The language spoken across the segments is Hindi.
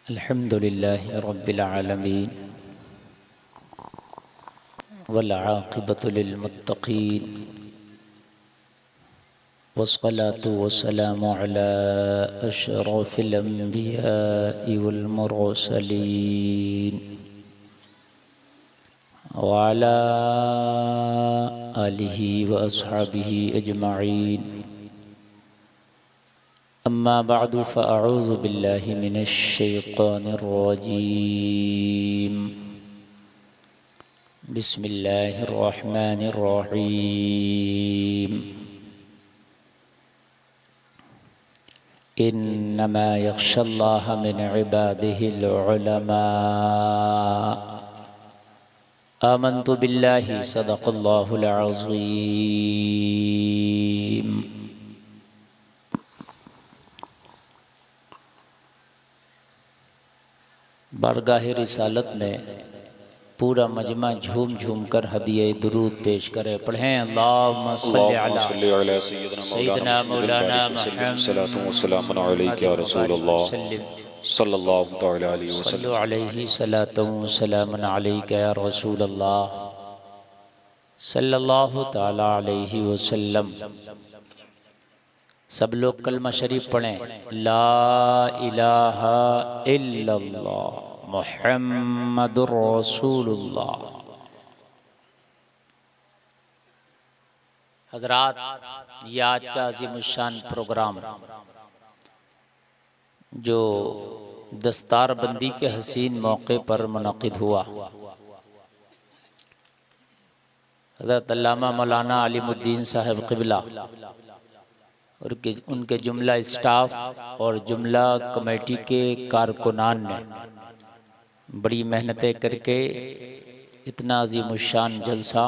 अल्हम्दुलिल्लाहि रब्बिल आलमीन वल आक़िबतु लिल मुत्तक़ीन वस्सलातु वस्सलामु अला अशरफिल अंबियाइ वल मुरसलीन व अला आलिहि व अस्हाबिहि अजमईन। अम्मा बअदु फ़अऊज़ु बिल्लाहि मिनश शैतानिर रजीम। बिस्मिल्लाहिर रहमानिर रहीम। इन्नमा यख्शल्लाह मिन इबादिहिल उलमा। आमन्तु बिल्लाहि सदक़ल्लाहुल अज़ीम। बारगाह रिसालत में पूरा मजमा झूम झूम कर हदिये दुरूद पेश करे। पढ़ें अल्लाहुम्मा सल्लि अला सय्यिदना मौलाना मुहम्मद सल्लल्लाहु तआला अलैहि वसल्लम। सल्लु अलैहि सलातु व सलामुन अलैका या रसूल अल्लाह सल्लल्लाहु तआला अलैहि वसल्लम। सब लोग कलमा शरीफ पढ़ें। ला इलाहा इल्लल्लाह मुहम्मदुर रसूलुल्लाह। हजरात, ये आज का अज़ीमुश्शान प्रोग्राम जो दस्तार बंदी के हसीन मौके पर मुनक़िद हुआ, हज़रत अल्लामा मौलाना अलीमुद्दीन साहब क़िबला और उनके जुमला स्टाफ और जुमला कमेटी के कारकुनान ने बड़ी मेहनतें करके इतना अज़ीमुश्शान जलसा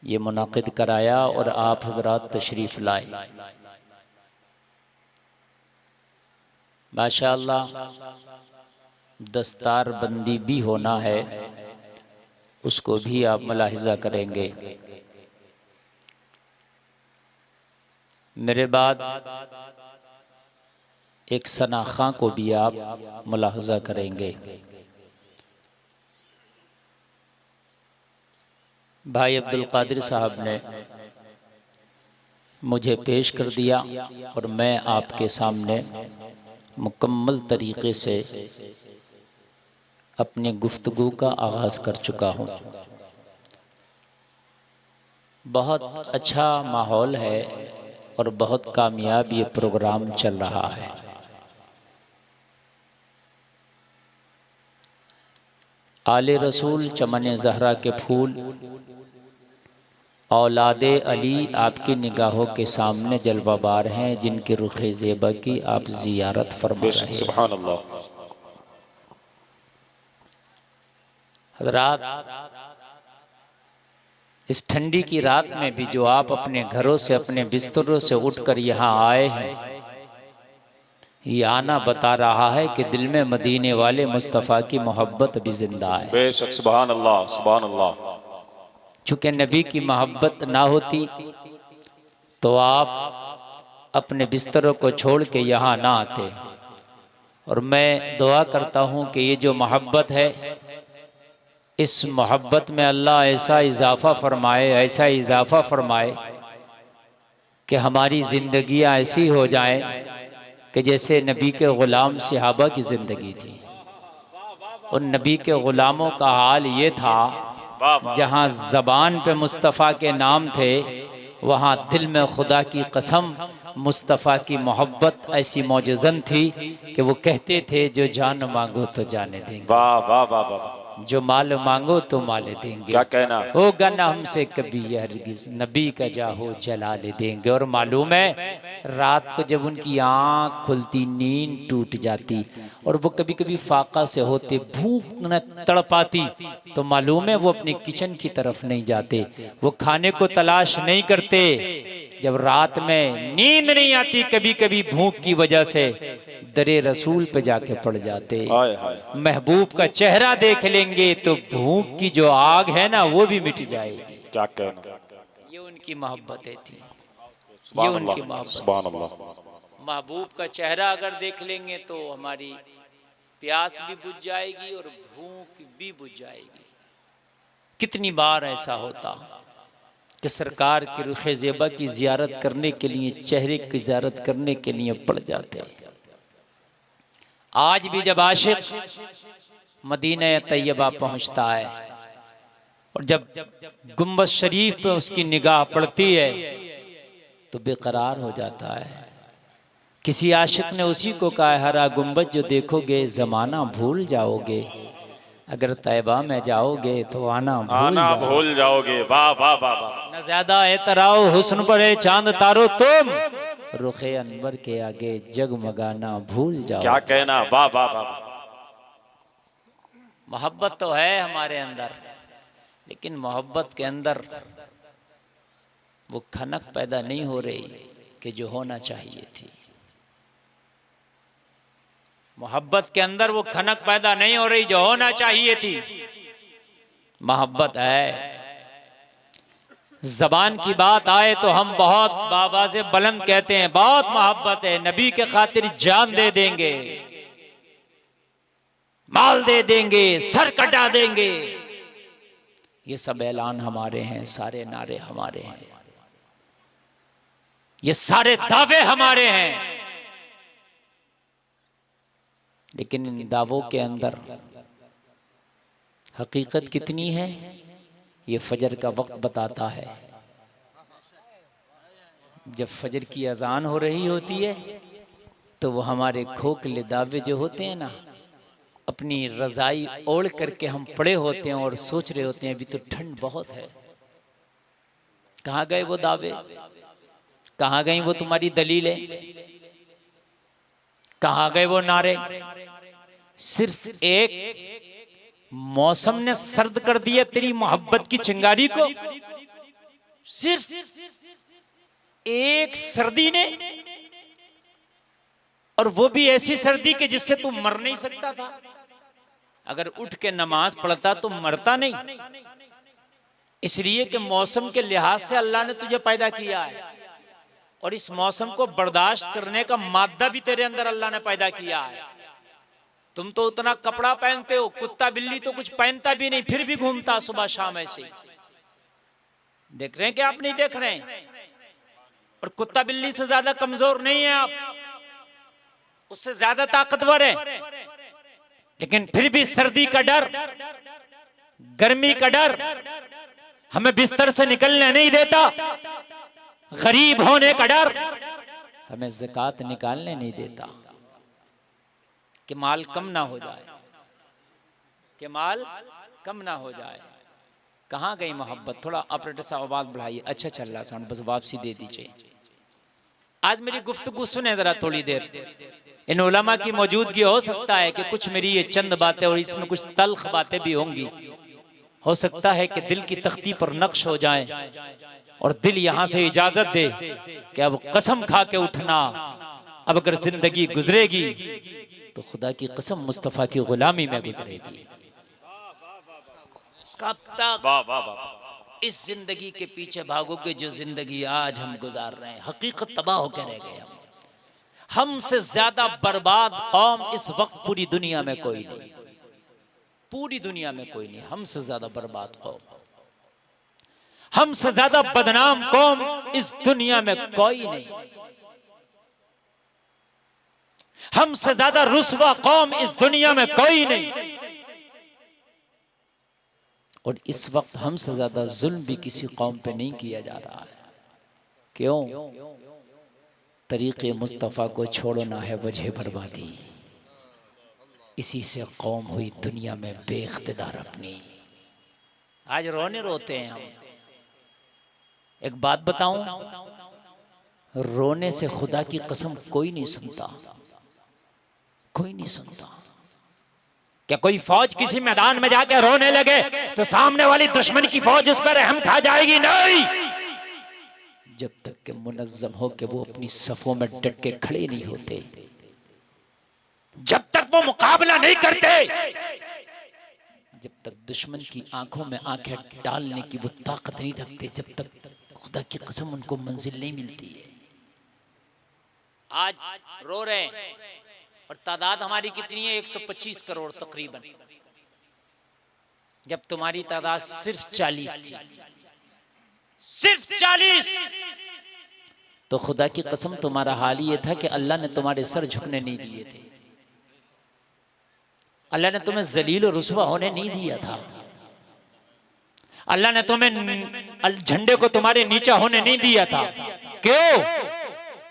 ये मुनक़िद कराया और आप हज़रात तशरीफ़ लाए। माशाअल्लाह, दस्तार बंदी भी होना है, उसको भी आप मुलाहिज़ा करेंगे। मेरे बाद एक सनाखा को भी आप मुलाहज़ा करेंगे। भाई अब्दुल कादिर साहब ने मुझे पेश कर दिया और मैं आपके सामने मुकम्मल तरीक़े से अपनी गुफ्तगू का आगाज़ कर चुका हूँ। बहुत अच्छा माहौल है और बहुत कामयाब ये प्रोग्राम चल रहा है। आले रसूल चमन ज़हरा के फूल, औलादे अली आपकी निगाहों के सामने जलवाबार हैं, जिनके रुखे ज़ेबा की आप ज़ियारत फरमा रहे हैं। सुभान अल्लाह। हज़रात, इस ठंडी की रात में भी जो आप अपने घरों से अपने बिस्तरों से उठकर यहाँ आए हैं, ये आना बता रहा है कि दिल में मदीने वाले मुस्तफ़ा की मोहब्बत भी जिंदा है। बेशक, सुभान अल्लाह, सुभान अल्लाह। चूँकि नबी की मोहब्बत ना होती तो आप अपने बिस्तरों को छोड़ के यहाँ ना आते। और मैं दुआ करता हूँ कि ये जो मोहब्बत है, इस मोहब्बत में अल्लाह ऐसा इजाफ़ा फरमाए, ऐसा इजाफ़ा फरमाए कि हमारी ज़िंदगियाँ ऐसी हो जाएं कि जैसे नबी के ग़ुलाम सहाबा की ज़िंदगी थी। उन नबी के ग़ुलामों का हाल ये था, जहाँ ज़बान पे मुस्तफ़ा के नाम थे, वहाँ दिल में खुदा की कसम मुस्तफ़ा की मोहब्बत ऐसी मौजज़न थी कि वो कहते थे जो जान मांगो तो जाने देंगे, वाह वाह वाह वाह। जो माल मांगो तो माल देंगे, क्या कहना होगा ना हमसे कभी यह हरगिज़, नबी का जाहो जलाल देंगे। और मालूम है, रात को जब उनकी आँख खुलती, नींद टूट जाती और वो कभी कभी फाका से होते, भूख न तड़पाती, तो मालूम है वो अपने किचन की तरफ नहीं जाते, वो खाने को तलाश नहीं करते। जब रात में नींद नहीं आती, कभी कभी भूख की वजह से दरे रसूल पे जाके पड़ जाते। महबूब का चेहरा देख लेंगे तो भूख की जो आग है ना, वो भी मिट जाएगी। क्या कहना। ये उनकी मोहब्बतें थी, ये उनकी मोहब्बत। महबूब का चेहरा अगर देख लेंगे तो हमारी प्यास भी बुझ जाएगी और भूख भी बुझ जाएगी। कितनी बार ऐसा होता कि सरकार के रुखे ज़ेबा की ज़ियारत करने के लिए, चेहरे की ज़ियारत करने के लिए पड़ जाते। आज भी जब आशिक मदीना तैयबा पहुंचता है और जब गुंबद शरीफ पे उसकी निगाह पड़ती है तो बेकरार हो जाता है। किसी आशिक ने उसी को कहा, हरा गुंबद जो देखोगे ज़माना भूल जाओगे, अगर तैयबा में जाओगे तो आना भूल जाओगे। वाह वाह वाह वाह। न ज्यादा एतराओ हुस्न पर है चांद तारो तुम, रुखे अनवर के आगे जगमगाना भूल जाओ। क्या कहना, वाह वाह वाह। मोहब्बत तो है हमारे अंदर, लेकिन मोहब्बत के अंदर वो खनक पैदा नहीं हो रही कि जो होना चाहिए थी। मोहब्बत के अंदर वो खनक पैदा नहीं हो रही जो होना चाहिए थी। मोहब्बत है, जबान की बात आए तो हम बहुत आवाज़े बुलंद कहते हैं, बहुत मोहब्बत है, नबी के खातिर जान दे देंगे, माल दे देंगे, सर कटा देंगे। ये सब ऐलान हमारे हैं, सारे नारे हमारे हैं, ये सारे दावे हमारे हैं, लेकिन इन दावों के अंदर हकीकत कितनी है ये फजर का वक्त बताता है। जब फजर की अजान हो रही होती है तो वो हमारे खोखले दावे जो होते हैं ना, अपनी रजाई ओढ़ करके हम पड़े होते हैं और सोच रहे होते हैं अभी तो ठंड बहुत है। कहाँ गए वो दावे, कहाँ गई वो तुम्हारी दलीलें, कहाँ गए वो नारे। सिर्फ एक मौसम ने सर्द कर दिया तेरी मोहब्बत की चिंगारी को, सिर्फ एक सर्दी ने, और वो भी ऐसी सर्दी के जिससे तू मर नहीं सकता था। अगर उठ के नमाज पढ़ता तो मरता नहीं, इसलिए कि मौसम के लिहाज से अल्लाह ने तुझे पैदा किया है और इस मौसम को बर्दाश्त करने का मादा भी तेरे अंदर अल्लाह ने पैदा किया है। तुम तो उतना कपड़ा पहनते हो, कुत्ता बिल्ली तो कुछ पहनता भी नहीं, फिर भी घूमता सुबह शाम ऐसे। देख रहे हैं कि आप नहीं देख रहे हैं? और कुत्ता बिल्ली से ज्यादा कमजोर नहीं है आप, उससे ज्यादा ताकतवर है, लेकिन फिर भी सर्दी का डर, गर्मी का डर हमें बिस्तर से निकलने नहीं देता, गरीब होने का डर हमें ज़कात निकालने नहीं देता कि माल कम ना हो जाए, कि माल कम ना हो जाए। कहाँ गई मोहब्बत? थोड़ा ऑपरेटर साहब आवाज बढ़ाइए, अच्छा चल रहा साउंड, बस वापसी दे दीजिए। आज मेरी गुफ्तगू सुने जरा थोड़ी देर, इन उलमा की मौजूदगी हो सकता है कि कुछ मेरी ये चंद बातें और इसमें कुछ तल्ख बातें भी होंगी, हो सकता है कि दिल की तख्ती पर नक्श हो जाए और दिल यहां से इजाजत दे कि अब कसम खा के उठना, अब अगर जिंदगी गुजरेगी तो खुदा की कसम मुस्तफ़ा की गुलामी में गुजरेगी। कब तक इस जिंदगी के पीछे भागोगे जो जिंदगी आज हम गुजार रहे हैं? हकीकत तबाह होकर रह गए। हमसे ज्यादा बर्बाद कौम इस वक्त पूरी दुनिया में कोई नहीं, पूरी दुनिया में कोई नहीं। हमसे ज्यादा बर्बाद कौम, हमसे ज्यादा बदनाम कौम इस दुनिया में कोई नहीं, हमसे ज्यादा रुस्वा कौम इस दुनिया में कोई नहीं। और इस वक्त हमसे ज्यादा जुल्म भी किसी कौम पे नहीं किया जा रहा है। क्यों? तरीक़े मुस्तफ़ा को छोड़ना है वजह बर्बादी, इसी से कौम हुई दुनिया में बेइख्तिदार अपनी। आज रोने रोते हैं हम। एक बात बताऊं, रोने से खुदा की कसम कोई नहीं सुनता, कोई नहीं सुनता। क्या कोई फौज किसी मैदान में जाकर रोने लगे तो सामने वाली दुश्मन की फौज उस पर रहम खा जाएगी? नहीं, जब तक कि मुनज़्ज़म हो के वो अपनी सफों में डट के खड़े नहीं होते, जब तक वो मुकाबला नहीं करते, जब तक दुश्मन की आंखों में आंखें डालने की वो ताकत नहीं रखते, जब तक खुदा की कसम उनको मंजिल नहीं मिलती है। आज रो रहे हैं और तादाद हमारी कितनी है? 125 करोड़ तकरीबन, जब तुम्हारी तादाद सिर्फ 40 थी, सिर्फ 40। तो खुदा की कसम तुम्हारा हाल ये था कि अल्लाह ने तुम्हारे सर झुकने नहीं दिए थे, अल्लाह ने तुम्हें जलील और रुसवा होने नहीं दिया था, अल्लाह ने तुम्हें झंडे को तुम्हारे नीचा होने नहीं दिया था। क्यों?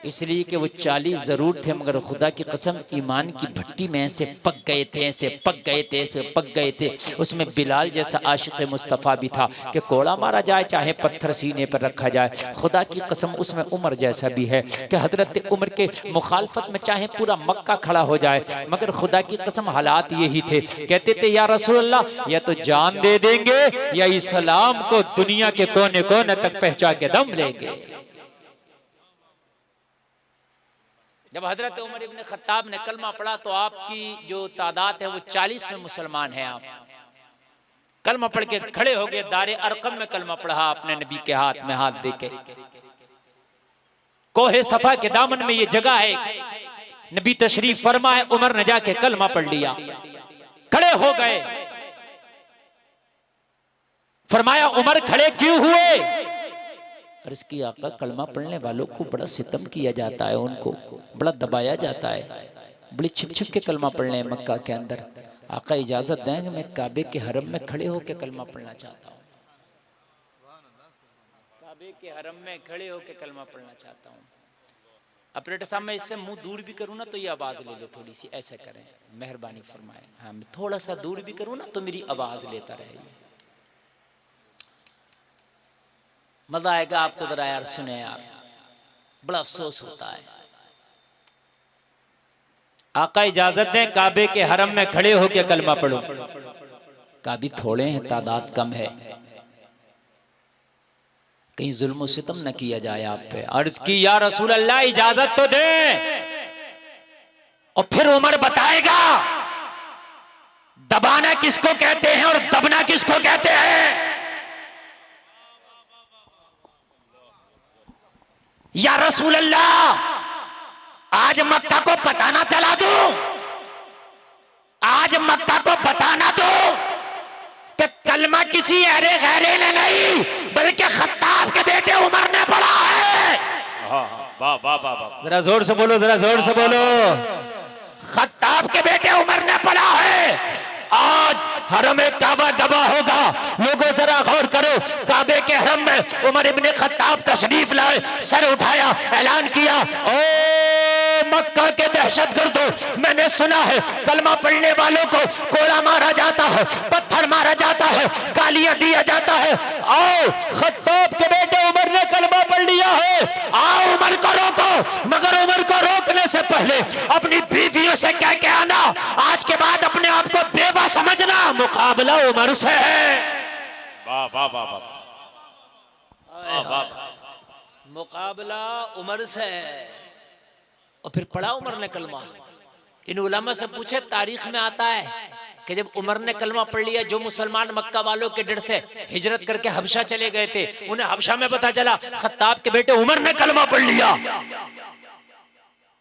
इसलिए कि वो 40 जरूर थे, मगर खुदा की कसम ईमान की भट्टी में ऐसे पक गए थे, ऐसे पक गए थे, ऐसे पक गए थे। उसमें बिलाल जैसा आशिक मुस्तफ़ा भी था कि कोड़ा मारा जाए चाहे पत्थर सीने पर रखा जाए। खुदा की कसम उसमें उमर जैसा भी है कि हजरत उमर के मुखालफत में चाहे पूरा मक्का खड़ा हो जाए, मगर खुदा की कसम हालात यही थे। कहते थे या रसूल अल्लाह, या तो जान दे देंगे या इस्लाम को दुनिया के कोने कोने तक पहुंचा के दम लेंगे। जब हजरत उमर इब्न खत्ताब ने कलमा पढ़ा तो आपकी जो तादाद है वो 40 में मुसलमान है। आप कलमा पढ़ के खड़े हो गए, दारे अरकम में कलमा पढ़ा आपने नबी के हाथ में हाथ देके। कोहे सफा के दामन में ये जगह है, नबी तशरीफ फरमा है, उमर ने जाके कलमा पढ़ लिया, खड़े हो गए। फरमाया उमर खड़े क्यों हुए? और इसकी आका कलमा पढ़ने वालों को बड़ा सितम किया जाता है, उनको बड़ा दबाया जाता है, बड़ी छिप छिप के कलमा पढ़ने हैं मक्का के अंदर। आका इजाजत देंगे, मैं काबे के हरम में खड़े होकर कलमा पढ़ना चाहता हूँ, काबे के हरम में खड़े होकर कलमा पढ़ना चाहता हूँ। ऑपरेटर साहब मैं इससे मुंह दूर भी करूँ ना तो ये आवाज ले ले थोड़ी सी, ऐसे करें मेहरबानी फरमाए। हाँ मैं थोड़ा सा दूर भी करूँ ना तो मेरी आवाज लेता रहे, मजा आएगा आपको। जरा यार सुने यार, बड़ा अफसोस होता है। आका इजाजत दें, काबे के हरम में खड़े होकर कलमा पढ़ो। काबी थोड़े हैं, तादाद कम है, कहीं जुल्म सितम न किया जाए आप पे। अर्ज की या रसूल अल्लाह इजाजत तो दे। और फिर उमर बताएगा दबाना किसको कहते हैं और दबना किसको कहते हैं। या रसूल अल्लाह आज मक्का को बताना चला दो, आज मक्का को बताना दो कि कलमा किसी अरे गैरे ने नहीं बल्कि खत्ताब के बेटे उमर ने पढ़ा है। वाह वाह वाह वाह, जरा जोर से बोलो, जरा जोर से बोलो। खत्ताब के बेटे उमर ने पढ़ा है। आज हरम काबा दबा होगा, लोगों जरा गौर करो, काबे के हरम में उमर इब्ने खत्ताब तशरीफ लाए, सर उठाया, ऐलान किया, ओ मक्का के दहशतगर्दों, मैंने सुना है कलमा पढ़ने वालों को कोड़ा मारा जाता है, पत्थर मारा जाता है, गालियां दिया जाता है। आओ खत्ताब के बेटे उमर ने कलमा पढ़ लिया है, आओ उमर को रोको। मगर उमर को रोकने से पहले अपनी बीवियों से कह के आना, आज के बाद अपने आप को बेवा समझना, मुकाबला उमर से है। वाह वाह वाह वाह, मुकाबला उमर से है। और फिर पढ़ा उमर ने कलमा। इन उलमा से पूछे, तारीख में आता है कि जब उमर ने कलमा पढ़ लिया, जो मुसलमान मक्का वालों के डर से हिजरत करके हबशा चले गए थे, उन्हें हबशा में पता चला खत्ताब के बेटे उमर ने कलमा पढ़ लिया।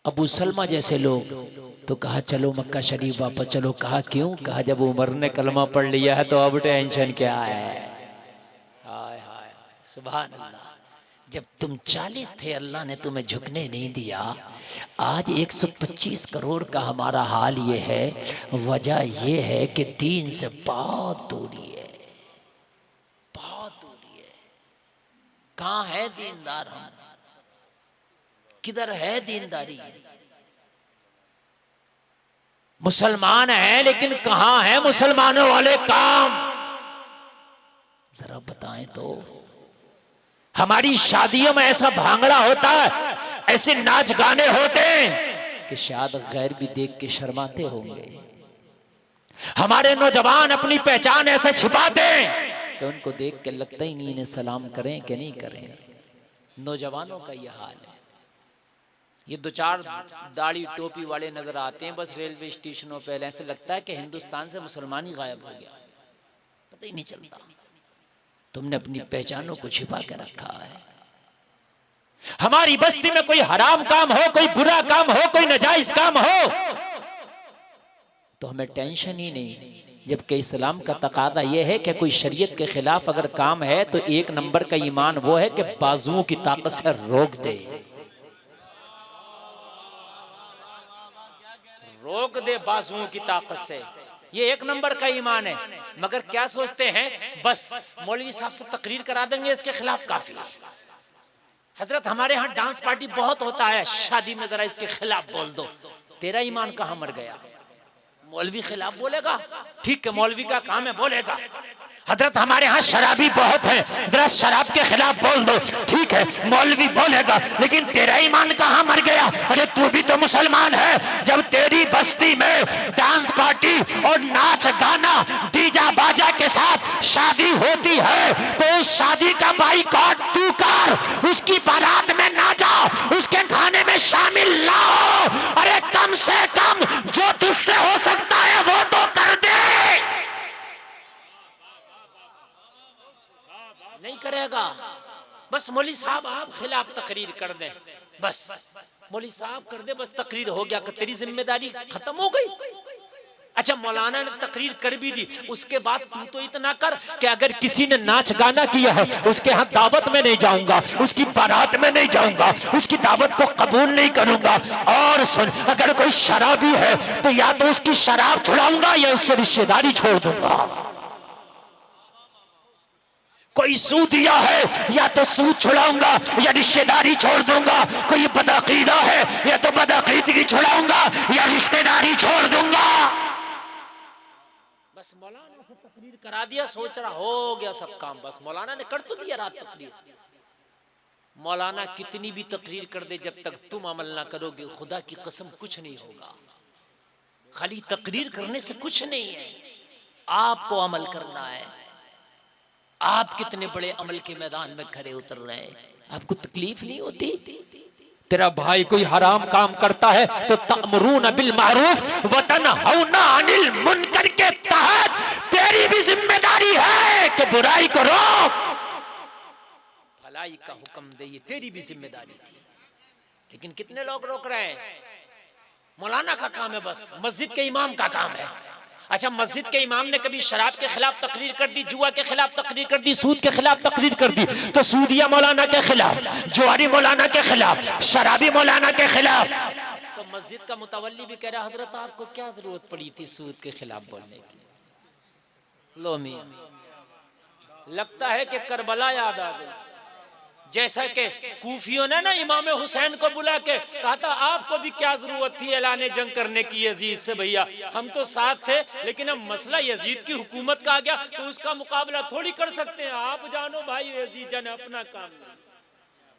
अबू सलमा जैसे लोग तो कहा चलो मक्का शरीफ वापस चलो। कहा क्यों? कहा जब उमर ने कलमा पढ़ लिया है तो अब टेंशन क्या है। हाय हाय सुभान अल्लाह। जब तुम 40 थे अल्लाह ने तुम्हें झुकने नहीं दिया। आज 125 करोड़ का हमारा हाल ये है। वजह ये है कि दीन से बहुत दूरी है, बहुत दूरी है। कहाँ है दीनदार? हम किधर है दीनदारी? मुसलमान है लेकिन कहाँ है मुसलमानों वाले काम? जरा बताएं तो। हमारी शादियों में ऐसा भांगड़ा होता है, ऐसे नाच गाने होते हैं कि शायद गैर भी देख के शर्माते होंगे। हमारे नौजवान अपनी पहचान ऐसे छिपाते हैं कि उनको देख के लगता ही नहीं इन्हें सलाम करें कि नहीं करें। नौजवानों का यह हाल है। ये दो चार दाढ़ी टोपी वाले नजर आते हैं बस रेलवे स्टेशनों पर, ऐसे लगता है कि हिंदुस्तान से मुसलमान ही गायब हो गया, पता ही नहीं चलता। तुमने अपनी पहचानों को छिपा के रखा है। हमारी बस्ती में कोई हराम काम हो, कोई बुरा काम हो, कोई नाजायज काम हो तो हमें टेंशन ही नहीं। जबकि इस्लाम का तकादा यह है कि कोई शरीयत के खिलाफ अगर काम है तो एक नंबर का ईमान वो है कि बाजुओं की ताकत से रोक दे, रोक दे बाजुओं की ताकत से। ये एक नंबर का ईमान है। मगर क्या सोचते हैं, बस मौलवी साहब से तकरीर करा देंगे इसके खिलाफ काफी है। हजरत हमारे यहाँ डांस पार्टी बहुत होता है, शादी में जरा इसके खिलाफ बोल दो। तेरा ईमान कहाँ मर गया? मौलवी खिलाफ बोलेगा, ठीक है, मौलवी का काम है, बोलेगा। हजरत हमारे यहाँ शराबी बहुत है, जरा शराब के खिलाफ बोल दो, ठीक है, मौलवी बोलेगा। लेकिन तेरा ईमान कहाँ मर गया? अरे तू भी तो मुसलमान है। जब तेरी बस्ती में डांस पार्टी और नाच गाना डीजा बाजा के साथ शादी होती है तो उस शादी का बाइकॉट तू कर, उसकी बारात में ना जाओ, उसके खाने में शामिल ना हो। अरे कम से कम जो तुझसे हो सकता है वो तो कर दे। नहीं करेगा, बस मौली साहब आप खिलाफ तकरीर कर दे, बस मौली साहब कर दे, बस तकरीर हो गया, तेरी जिम्मेदारी खत्म हो गई। अच्छा, मौलाना ने तकरीर कर भी दी, उसके बाद तू तो इतना कर कि अगर किसी ने नाच गाना किया है उसके यहाँ दावत में नहीं जाऊंगा, उसकी बारात में नहीं जाऊंगा, उसकी दावत को कबूल नहीं करूंगा। और सुन, अगर कोई शराबी है तो या तो उसकी शराब छुड़ाऊंगा या उससे रिश्तेदारी छोड़ दूंगा। कोई सूदिया है या तो सूद छुड़ाऊंगा या रिश्तेदारी छोड़ दूंगा। कोई बदअकीदा है या तो बदअकीदगी छुड़ाऊंगा या रिश्तेदारी छोड़ दूंगा। बस मौलाना से तकरीर करा दिया, सोच रहा हो गया सब काम, बस मौलाना ने कर तो दिया रात तकरीर। मौलाना कितनी भी तकरीर कर दे, जब तक तुम अमल ना करोगे खुदा की कसम कुछ नहीं होगा। खाली तकरीर करने से कुछ नहीं है, आपको अमल करना है। आप कितने बड़े अमल के मैदान में खड़े उतर रहे हैं, आपको तकलीफ नहीं होती? तेरा भाई कोई हराम काम करता है तो तअमुरून बिल मारूफ व तनहौना अनिल मुनकर के तहत तेरी भी जिम्मेदारी है कि बुराई को रोक, भलाई का हुक्म दे, ये तेरी भी जिम्मेदारी थी। लेकिन कितने लोग रोक रहे हैं? मौलाना का काम है, बस मस्जिद के इमाम का काम है। अच्छा, मस्जिद के इमाम ने कभी शराब के खिलाफ तकरीर कर दी, जुआ के खिलाफ तकरीर कर दी, सूद के खिलाफ तकरीर कर दी, तो सूदिया मौलाना के खिलाफ, जुआरी मौलाना के खिलाफ, शराबी मौलाना के खिलाफ। तो मस्जिद का मुतवल्ली भी कह रहा, हजरत आपको क्या जरूरत पड़ी थी सूद के खिलाफ बोलने की? लो मियां, लगता है कि करबला याद आ गई। जैसा कि कूफियों ने ना इमाम हुसैन को बुला के कहा था, आपको भी क्या जरूरत थी ऐलान जंग करने की यजीद से? भैया हम तो साथ थे, लेकिन अब मसला यजीद की हुकूमत का आ गया तो उसका मुकाबला थोड़ी कर सकते हैं। आप जानो भाई, यजीद जाने अपना काम नहीं,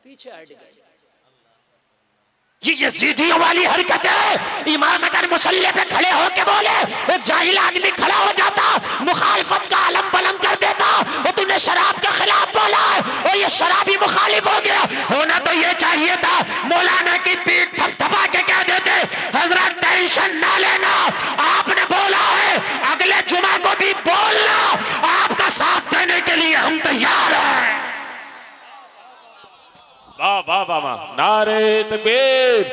पीछे हट गए। ये यजीदियों वाली हरकत है। इमाम अगर मुसल्ले पे खड़े होके बोले, एक जाहिल आदमी खड़ा हो जाता, मुखालफत का अलम बुलंद कर देता, और तूने शराब के खिलाफ बोला और ये शराबी मुखालिफ हो गया। होना तो ये चाहिए था, मौलाना की पीठ थपथपा के कह देते, हजरत टेंशन ना लेना, आपने बोला है, अगले जुमा को भी बोलना, आपका साथ देने के लिए हम तैयार हैं। वाह वाह वाह वाह, नारे तकबीर,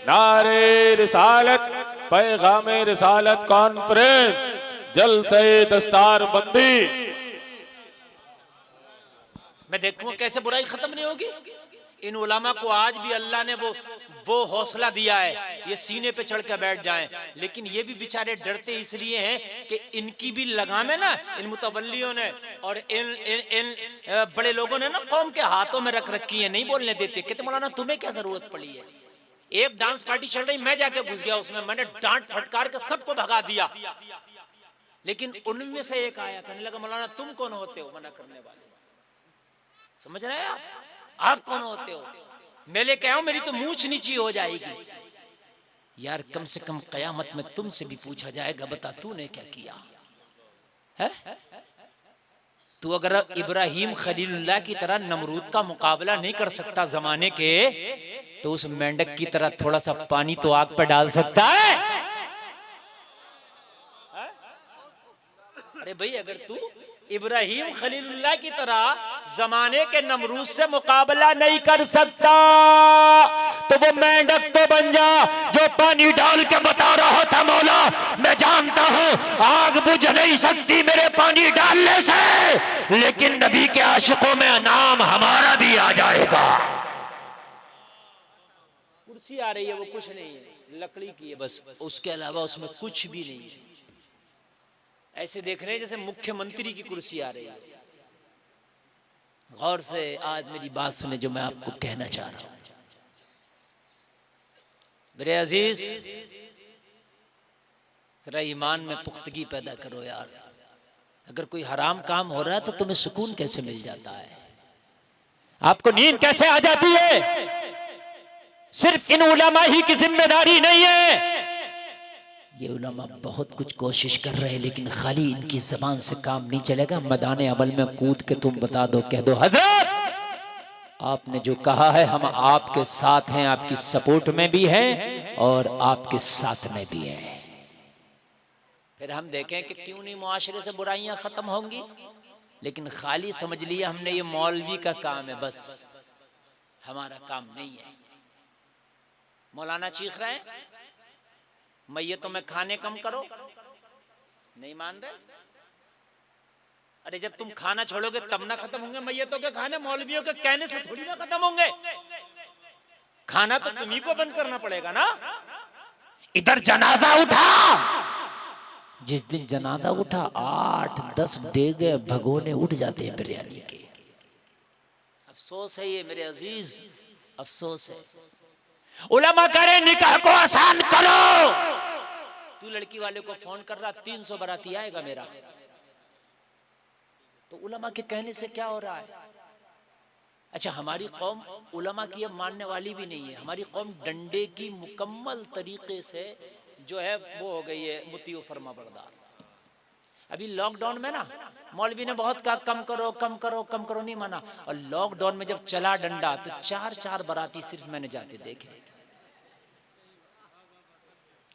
नारे रिसालत, पैगामे रिसालत कॉन्फ्रेंस, जलसे दस्तार बंदी। मैं देखूं कैसे बुराई खत्म नहीं होगी। इन उलमा को आज भी अल्लाह ने वो हौसला दिया है, ये सीने पे चढ़ के बैठ जाएं। लेकिन ये भी बेचारे डरते इसलिए हैं कि इनकी भी लगामें ना इन मुतवल्लियों ने और इन बड़े लोगों ने ना कौम के हाथों में रख रखी है, नहीं बोलने देते। कहते मौलाना तुम्हें क्या जरूरत पड़ी है? एक डांस पार्टी चल रही, मैं जाके घुस गया उसमें, मैंने डांट फटकार के सबको भगा दिया। लेकिन उनमें से एक आया, कहने लगा मौलाना तुम कौन होते हो मना करने वाले? समझ रहे हैं आप कौन होते हो? मैं लेके आऊं, मेरी तो मूंछ नीची हो जाएगी। यार कम से कम कयामत में तुमसे भी पूछा जाएगा, बता तूने क्या किया है? तू अगर इब्राहिम खलीलुल्लाह की तरह नमरूद का मुकाबला नहीं कर सकता जमाने के, तो उस मेंढक की तरह थोड़ा सा पानी तो आग पर डाल सकता है। अरे भाई अगर तू इब्राहिम खलीलुल्लाह की तरह जमाने के नमरूद से मुकाबला नहीं कर सकता तो वो मेंढक तो बन जा जो पानी डाल के बता रहा था मौला मैं जानता हूं आग बुझ नहीं सकती मेरे पानी डालने से, लेकिन नबी के आशिकों में नाम हमारा भी आ जाएगा। कुर्सी आ रही है वो कुछ नहीं है, लकड़ी की है बस, उसके अलावा उसमें कुछ भी नहीं है। ऐसे देख रहे हैं जैसे मुख्यमंत्री की कुर्सी आ रही है। गौर से आज मेरी बात सुने जो मैं आपको कहना चाह रहा हूं। मेरे अजीज जरा ईमान में पुख्तगी पैदा करो यार। अगर कोई हराम काम हो रहा है तो तुम्हें सुकून कैसे मिल जाता है, आपको नींद कैसे आ जाती है? सिर्फ इन उलमा ही की जिम्मेदारी नहीं है। ये उलमा बहुत कुछ कोशिश कर रहे हैं लेकिन खाली इनकी जबान से काम नहीं चलेगा। मैदान अमल में कूद के तुम बता दो, कह दो हजरत आपने जो कहा है हम आपके साथ हैं, आपकी सपोर्ट में भी हैं और आपके साथ में भी हैं। फिर हम देखें कि क्यों नहीं मुआशरे से बुराइयां खत्म होंगी। लेकिन खाली समझ लिया हमने ये मौलवी का काम है, बस हमारा काम नहीं है। मौलाना चीख रहे हैं मैयतों में खाने कम करो, नहीं मान रहे। अरे जब तुम खाना छोड़ोगे तब ना खत्म होंगे मैयतों के खाने, मौलवियों के कहने से थोड़ी ना खत्म होंगे। खाना तो तुम्ही को बंद करना पड़ेगा ना। इधर जनाजा उठा, जिस दिन जनाजा उठा 8-10 डेगे भगोने उठ जाते हैं बिरयानी के। अफसोस है ये मेरे अजीज, अफसोस है। उलमा करे निकाह को आसान करो। तू लड़की वाले को फोन कर रहा 300 बाराती आएगा मेरा, तो उलमा के कहने से क्या हो रहा है? अच्छा हमारी कौम उलमा की अब मानने वाली भी नहीं है। हमारी कौम डंडे की मुकम्मल तरीके से जो है वो हो गई है मुतीओ फरमा बरदार। अभी लॉकडाउन में ना मौलवी ने बहुत कहा कम करो कम करो कम करो, नहीं माना। और लॉकडाउन में जब चला डंडा तो 4-4 बाराती सिर्फ मैंने जाते देखे।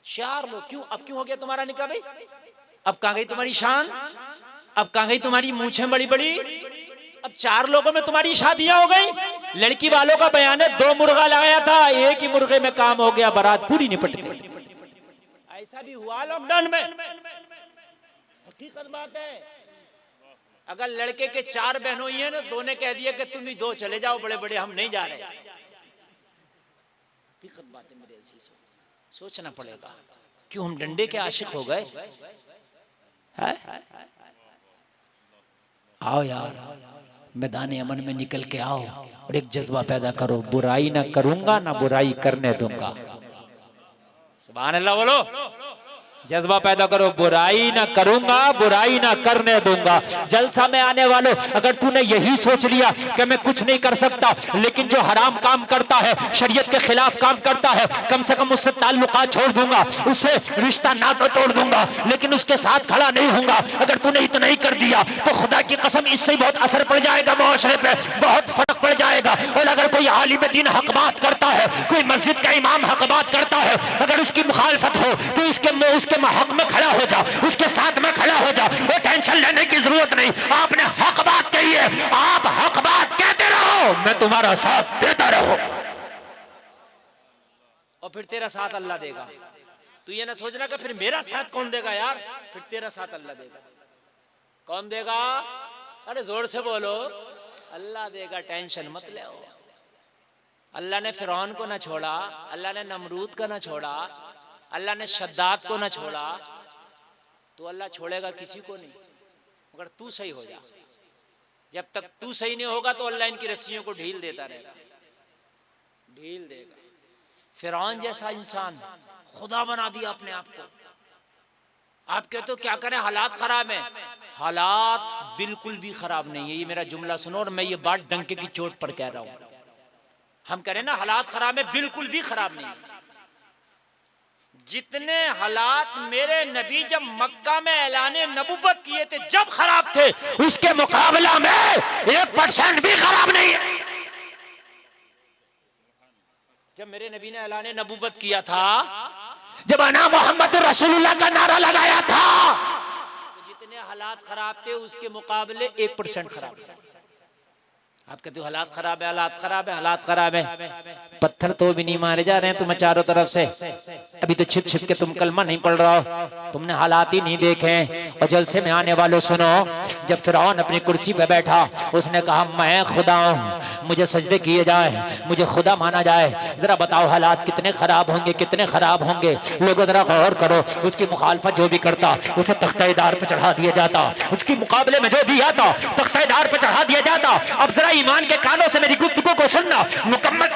4 लोग। क्यों? अब क्यों हो गया तुम्हारा निकाह भाई? अब कहां गई तुम्हारी शान? अब कहां गई तुम्हारी मूछें बड़ी बड़ी? अब 4 लोगों में तुम्हारी शादियां हो गई। लड़की वालों का बयान है 2 मुर्गा लगाया था, 1 ही मुर्गे में काम हो गया, बारात पूरी निपट गई। ऐसा भी हुआ लॉकडाउन में, हकीकत बात है। अगर लड़के के 4 बहनों ही है ना, 2 ने कह दिया कि तुम ही 2 चले जाओ बड़े बड़े, हम नहीं जा रहे। हकीकत बात है मेरे अजीज, सोचना पड़ेगा। क्यों हम डंडे के आशिक हो गए? आओ यार मैदान अमन में निकल के आओ और एक जज्बा पैदा करो, बुराई ना करूंगा ना बुराई करने दूंगा। सुभान अल्लाह बोलो। जज्बा पैदा करो, बुराई ना करूंगा बुराई ना करने दूंगा। जलसा में आने वालों अगर तूने यही सोच लिया कि मैं कुछ नहीं कर सकता, लेकिन जो हराम काम करता है, शरीयत के खिलाफ काम करता है, कम से कम उससे ताल्लुकात छोड़ दूंगा, उससे रिश्ता ना तो तोड़ दूंगा लेकिन उसके साथ खड़ा नहीं होऊंगा। अगर तूने इतना ही कर दिया तो खुदा की कसम इससे बहुत असर पड़ जाएगा, मुआशरे पे बहुत फर्क पड़ जाएगा। और अगर कोई आलिम दीन हक बात करता है, कोई मस्जिद का इमाम हक बात करता है, अगर उसकी मुखालफत हो तो उसके हक में खड़ा हो जा, उसके साथ में खड़ा हो जा। वो टेंशन लेने की जरूरत नहीं। आपने हक बात कही है, आप हक बात कहते रहो, मैं तुम्हारा साथ देता रहो और फिर तेरा साथ अल्लाह देगा। तू ये ना सोचना कि फिर मेरा साथ कौन देगा यार, फिर तेरा साथ अल्लाह देगा। कौन देगा? अरे जोर से बोलो, अल्लाह देगा, टेंशन मत ले। अल्लाह ने फिरौन को ना छोड़ा, अल्लाह ने नमरूद का ना छोड़ा, अल्लाह ने शद्दाद को ना छोड़ा, तो अल्लाह छोड़ेगा किसी को नहीं मगर तू सही हो जा। जब तक तू सही नहीं होगा तो अल्लाह इनकी रस्सियों को ढील देता रहेगा, ढील देगा। फिरौन जैसा इंसान खुदा बना दिया अपने आप को। आप कहते हो क्या करें, हालात खराब है। हालात बिल्कुल भी खराब नहीं है, ये मेरा जुमला सुनो और मैं ये बात डंके की चोट पर कह रहा हूं। हम कह रहे ना हालात खराब है, बिल्कुल भी खराब नहीं है। जितने हालात मेरे नबी जब मक्का में ऐलाने नबुव्वत किए थे जब खराब थे, उसके मुकाबला में 1% भी खराब नहीं है। जब मेरे नबी ने ऐलाने नबुव्वत किया था, जब अना मोहम्मद रसूलुल्लाह का नारा लगाया था, तो जितने हालात खराब थे उसके मुकाबले 1% खराब है। आप कहते हो हालात खराब है, हालात खराब है, हालात खराब है, पत्थर तो भी नहीं मारे जा रहे हैं तुम्हें चारों तरफ से, अभी तो छिप छिप के तुम कलमा नहीं पढ़ रहा हो, तुमने हालात ही नहीं देखे। और जलसे में आने वालों सुनो, जब फिरौन अपनी कुर्सी पे बैठा उसने कहा मैं खुदा हूँ, मुझे सजदे किए जाए, मुझे खुदा माना जाए। जरा बताओ हालात कितने खराब होंगे, कितने खराब होंगे। लोगों जरा गौर करो, उसकी मुखालफत जो भी करता उसे तख्तेदार पे चढ़ा दिया जाता, उसके मुकाबले में जो भी आता तख्तेदार पे चढ़ा दिया जाता। अब जरा ईमान के कानों से मेरी गुफ्तगू को सुनना, मुकम्मल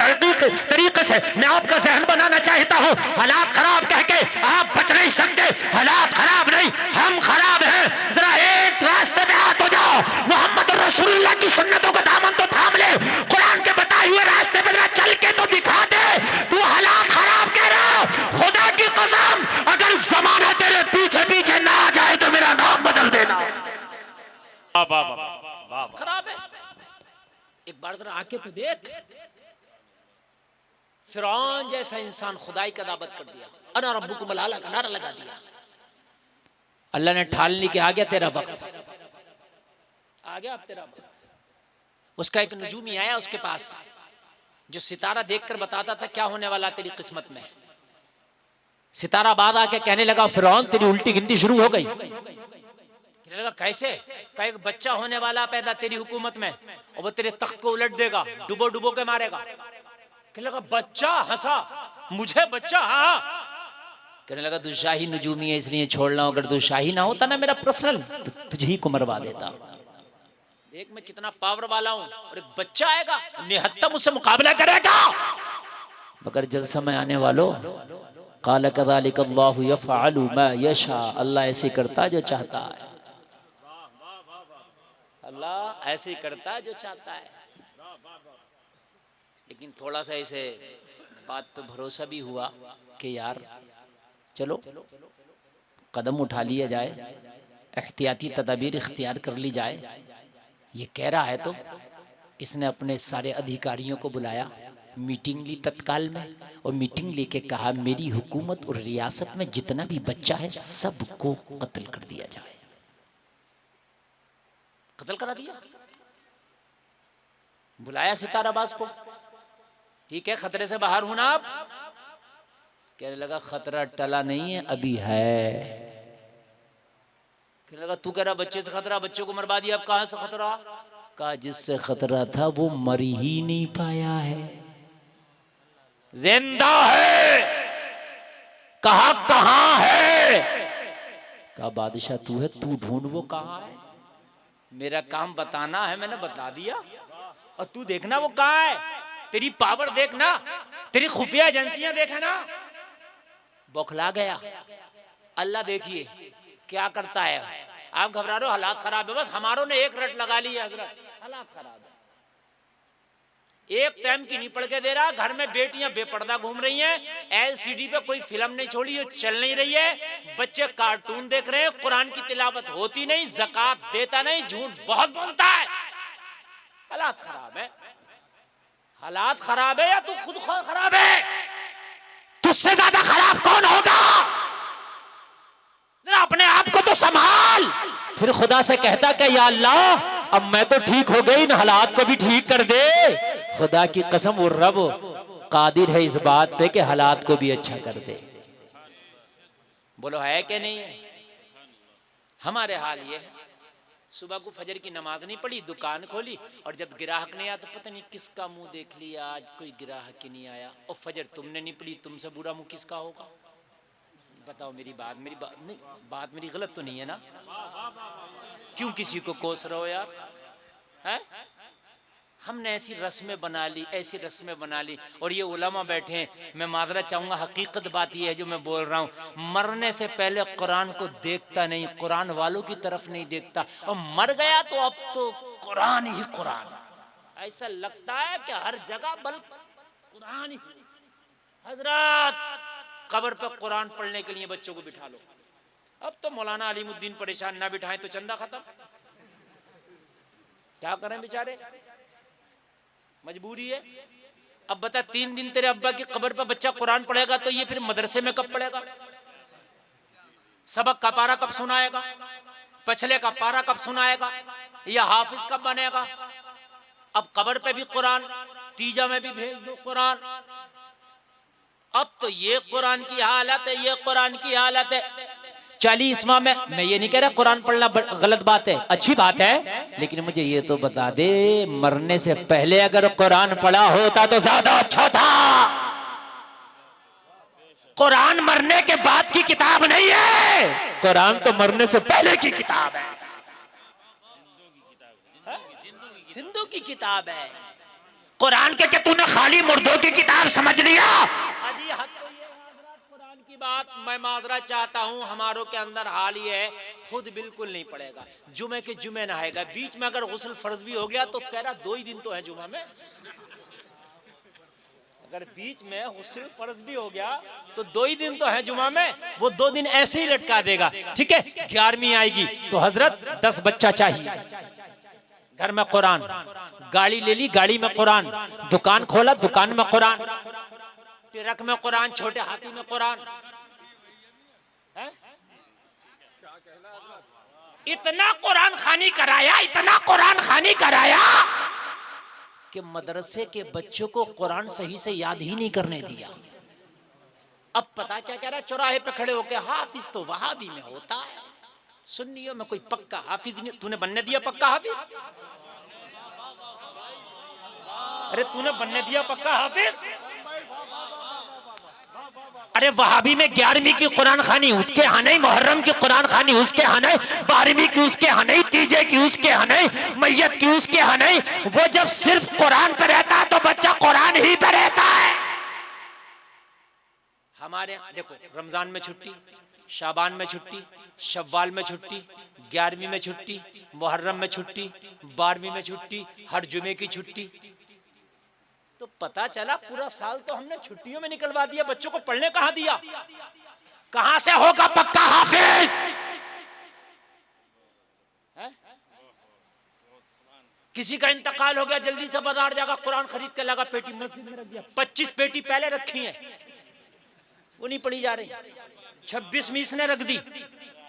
तरीके से मैं आपका जहन बनाना चाहता हूँ। हालात खराब कह के आप बच नहीं सकते, हालात खराब नहीं, हम खराब हैं। जरा एक रास्ते में हाथ हो जाओ, मोहम्मद रसूलुल्लाह की सुन्नतों का दामन तो थाम ले, कुरान के बताए हुए रास्ते पे चल के तो दिखा दे। तू हालात खराब कह रहा हो, खुदा की कसम अगर जमाना तेरे पीछे पीछे ना आ जाए तो मेरा नाम बदल देना। खराब है, एक बार जरा आके तो देख। फिरौन जैसा इंसान खुदाई का दावत कर दिया, अना रब्बुकुमुल आला का नारा लगा दिया। अल्लाह ने ठाल ली कि आ गया तेरा वक्त, आ गया अब तेरा वक्त। उसका एक नजूमी आया उसके पास जो सितारा देखकर बताता था क्या होने वाला तेरी किस्मत में। सितारा बाद आके कहने लगा फिरौन तेरी उल्टी गिनती शुरू हो गई। कहने लगा कैसे? का एक बच्चा होने वाला पैदा तेरी हुकूमत में और वो तेरे तख्त को उलट देगा, डुबो डुबो के मारेगा। कहने लगा बच्चा? हंसा, मुझे बच्चा? हाँ। कहने लगा दुशाही नजूमी है इसलिए छोड़ रहा हूं, अगर दुशाही ना होता ना मेरा पर्सनल तो तुझे ही को मरवा देता। देख मैं कितना पावर वाला हूं, और एक बच्चा आएगा निहत्ता मुझसे मुकाबला करेगा। मगर जल समय आने वालों, काल कज़ालिक अल्लाहु यफ़अलु मा यशा, अल्लाह ऐसे करता जो चाहता है, अल्लाह ऐसे करता जो चाहता है। लेकिन थोड़ा सा इसे बात पे भरोसा भी हुआ कि यार चलो कदम उठा लिया जाए, एहतियाती तदाबीर इख्तियार कर ली जाए। ये कह रहा है तो इसने अपने सारे अधिकारियों को बुलाया, मीटिंग ली तत्काल में, और मीटिंग लेके कहा मेरी हुकूमत और रियासत में जितना भी बच्चा है सबको कत्ल कर दिया जाए। कत्ल करा दिया, बुलाया सिताराबाज को, ठीक है खतरे से बाहर हूं ना आप? कहने लगा खतरा टला नहीं है, अभी है। कहने लगा तू कह रहा बच्चे से खतरा, बच्चे को मरवा दिया, अब कहां से खतरा? कहा जिससे खतरा था वो मर ही नहीं पाया है, जिंदा है। कहा कहां है? कहा बादशाह तू है, तू ढूंढ वो कहां है। मेरा काम बताना है, मैंने बता दिया, और तू देखना वो कहां है। तेरी पावर देखना, तेरी खुफिया एजेंसियां देखना। बौखला गया। अल्लाह देखिए क्या करता है। आप घबरा रहे हो, हालात खराब है, बस हमारों ने एक रट लगा ली है हजरत, हालात खराब है। एक टाइम की नहीं पड़ के दे रहा, घर में बेटियां बेपर्दा घूम रही हैं, एलसीडी पे कोई फिल्म नहीं छोड़ी, ये चल नहीं रही है, बच्चे कार्टून देख रहे हैं, कुरान की तिलावत होती नहीं, ज़कात देता नहीं, झूठ बहुत बोलता है। हालात खराब है। हालात खराब है या तू खुद खराब है? तुझसे ज्यादा खराब कौन होगा? जरा अपने आप को तो संभाल। फिर खुदा से कहता कि या अल्लाह अब मैं तो ठीक हो गई, इन हालात को भी ठीक कर दे। खुदा की कसम वो रब कादिर है इस बात पे कि हालात को भी अच्छा कर दे। बोलो है कि नहीं है? हमारे हाल ये है, सुबह को फजर की नमाज नहीं पढ़ी, दुकान खोली, और जब ग्राहक नहीं आया तो पता नहीं किसका मुंह देख लिया, आज कोई ग्राहक ही नहीं आया। और फजर तुमने नहीं पढ़ी, तुमसे बुरा मुंह किसका होगा? बताओ मेरी बात नहीं, बात मेरी गलत तो नहीं है ना? क्यों किसी को कोस रहे हो यार? है हमने ऐसी रस्में बना ली, ऐसी रस्में बना ली, और ये उलमा बैठे हैं। मैं माजरत चाहूंगा, हकीकत बात ये है जो मैं बोल रहा हूँ, मरने से पहले कुरान को देखता नहीं, कुरान वालों की तरफ नहीं देखता, और मर गया तो अब तो कुरान ही कुरान। ऐसा लगता है कि हर जगह बल कुरान ही। हजरत कब्र पे कुरान पढ़ने के लिए बच्चों को बिठा लो। अब तो मौलाना अलीमुद्दीन परेशान ना बिठाएं तो चंदा खत्म। क्या करें बेचारे, मजबूरी है। अब बता 3 दिन तेरे अब्बा की कब्र पर बच्चा कुरान पढ़ेगा तो ये फिर मदरसे में कब पढ़ेगा? सबक का पारा कब सुनाएगा? पिछले का पारा कब सुनाएगा, या हाफिज कब बनेगा। अब कब्र पे भी कुरान, तीजा में भी भेज दो कुरान। अब तो ये कुरान की हालत है, ये कुरान की हालत है। 40वां में मैं ये नहीं कह रहा कुरान पढ़ना गलत बात है, अच्छी बात है, लेकिन मुझे ये तो बता दे मरने से पहले अगर कुरान पढ़ा होता तो ज्यादा अच्छा था। कुरान मरने के बाद की किताब नहीं है, कुरान तो मरने से पहले की किताब है, जिंदों की किताब है। कुरान के तूने खाली मुर्दों की किताब समझ लिया। अजी हद तो ये कुरान की बात मैं माजरत चाहता हूँ, हमारों के अंदर हाल ये है, खुद बिल्कुल नहीं पड़ेगा, जुमे के जुमे नहाएगा, बीच में अगर गुस्ल फर्ज भी हो गया तो कह रहा 2 ही दिन तो है जुमा में, अगर बीच में गुस्ल फर्ज भी हो गया तो 2 ही दिन तो है जुमा में, वो 2 दिन ऐसे ही लटका देगा। ठीक है, 11वीं आएगी तो हजरत 10 बच्चा चाहिए, घर में कुरान, गाड़ी ले ली, गाड़ी में कुरान, दुकान खोला, दुकान में कुरान, ट्रक में कुरान, छोटे हाथी में कुरान। इतना कुरान खानी कराया, इतना कुरान खानी कराया कि मदरसे के बच्चों को कुरान सही से याद ही नहीं करने दिया। अब पता क्या कह रहा है, चौराहे पे खड़े होके हाफिज तो वहाबी में होता है, सुन्नियों में कोई पक्का हाफिज नहीं। तूने बनने दिया पक्का हाफिज? अरे तूने बनने दिया पक्का हाफिज? अरे वहाबी में 11वीं की कुरान खानी उसके यहाँ नहीं, मुहर्रम की कुरान खानी उसके यहाँ नहीं, 12वीं की उसके यहाँ नहीं, तीजे की उसके यहाँ नहीं, मैयत की उसके यहाँ नहीं। वो जब सिर्फ कुरान पे रहता है तो बच्चा कुरान ही पे रहता है। हमारे देखो रमजान में छुट्टी, शाबान में छुट्टी, शव्वाल में छुट्टी, 11वीं में छुट्टी, मुहर्रम में छुट्टी, 12वीं में छुट्टी, हर जुमे की छुट्टी। तो पता चला पूरा साल तो हमने छुट्टियों में निकलवा दिया, बच्चों को पढ़ने कहां दिया? कहां से होगा पक्का हाफिज? किसी का इंतकाल हो गया, जल्दी से बाजार जाकर कुरान खरीद के लगा, पेटी मस्जिद में रख दिया। 25 पेटी पहले रखी है, वो नहीं पढ़ी जा रही, 26वीं इसने रख दी।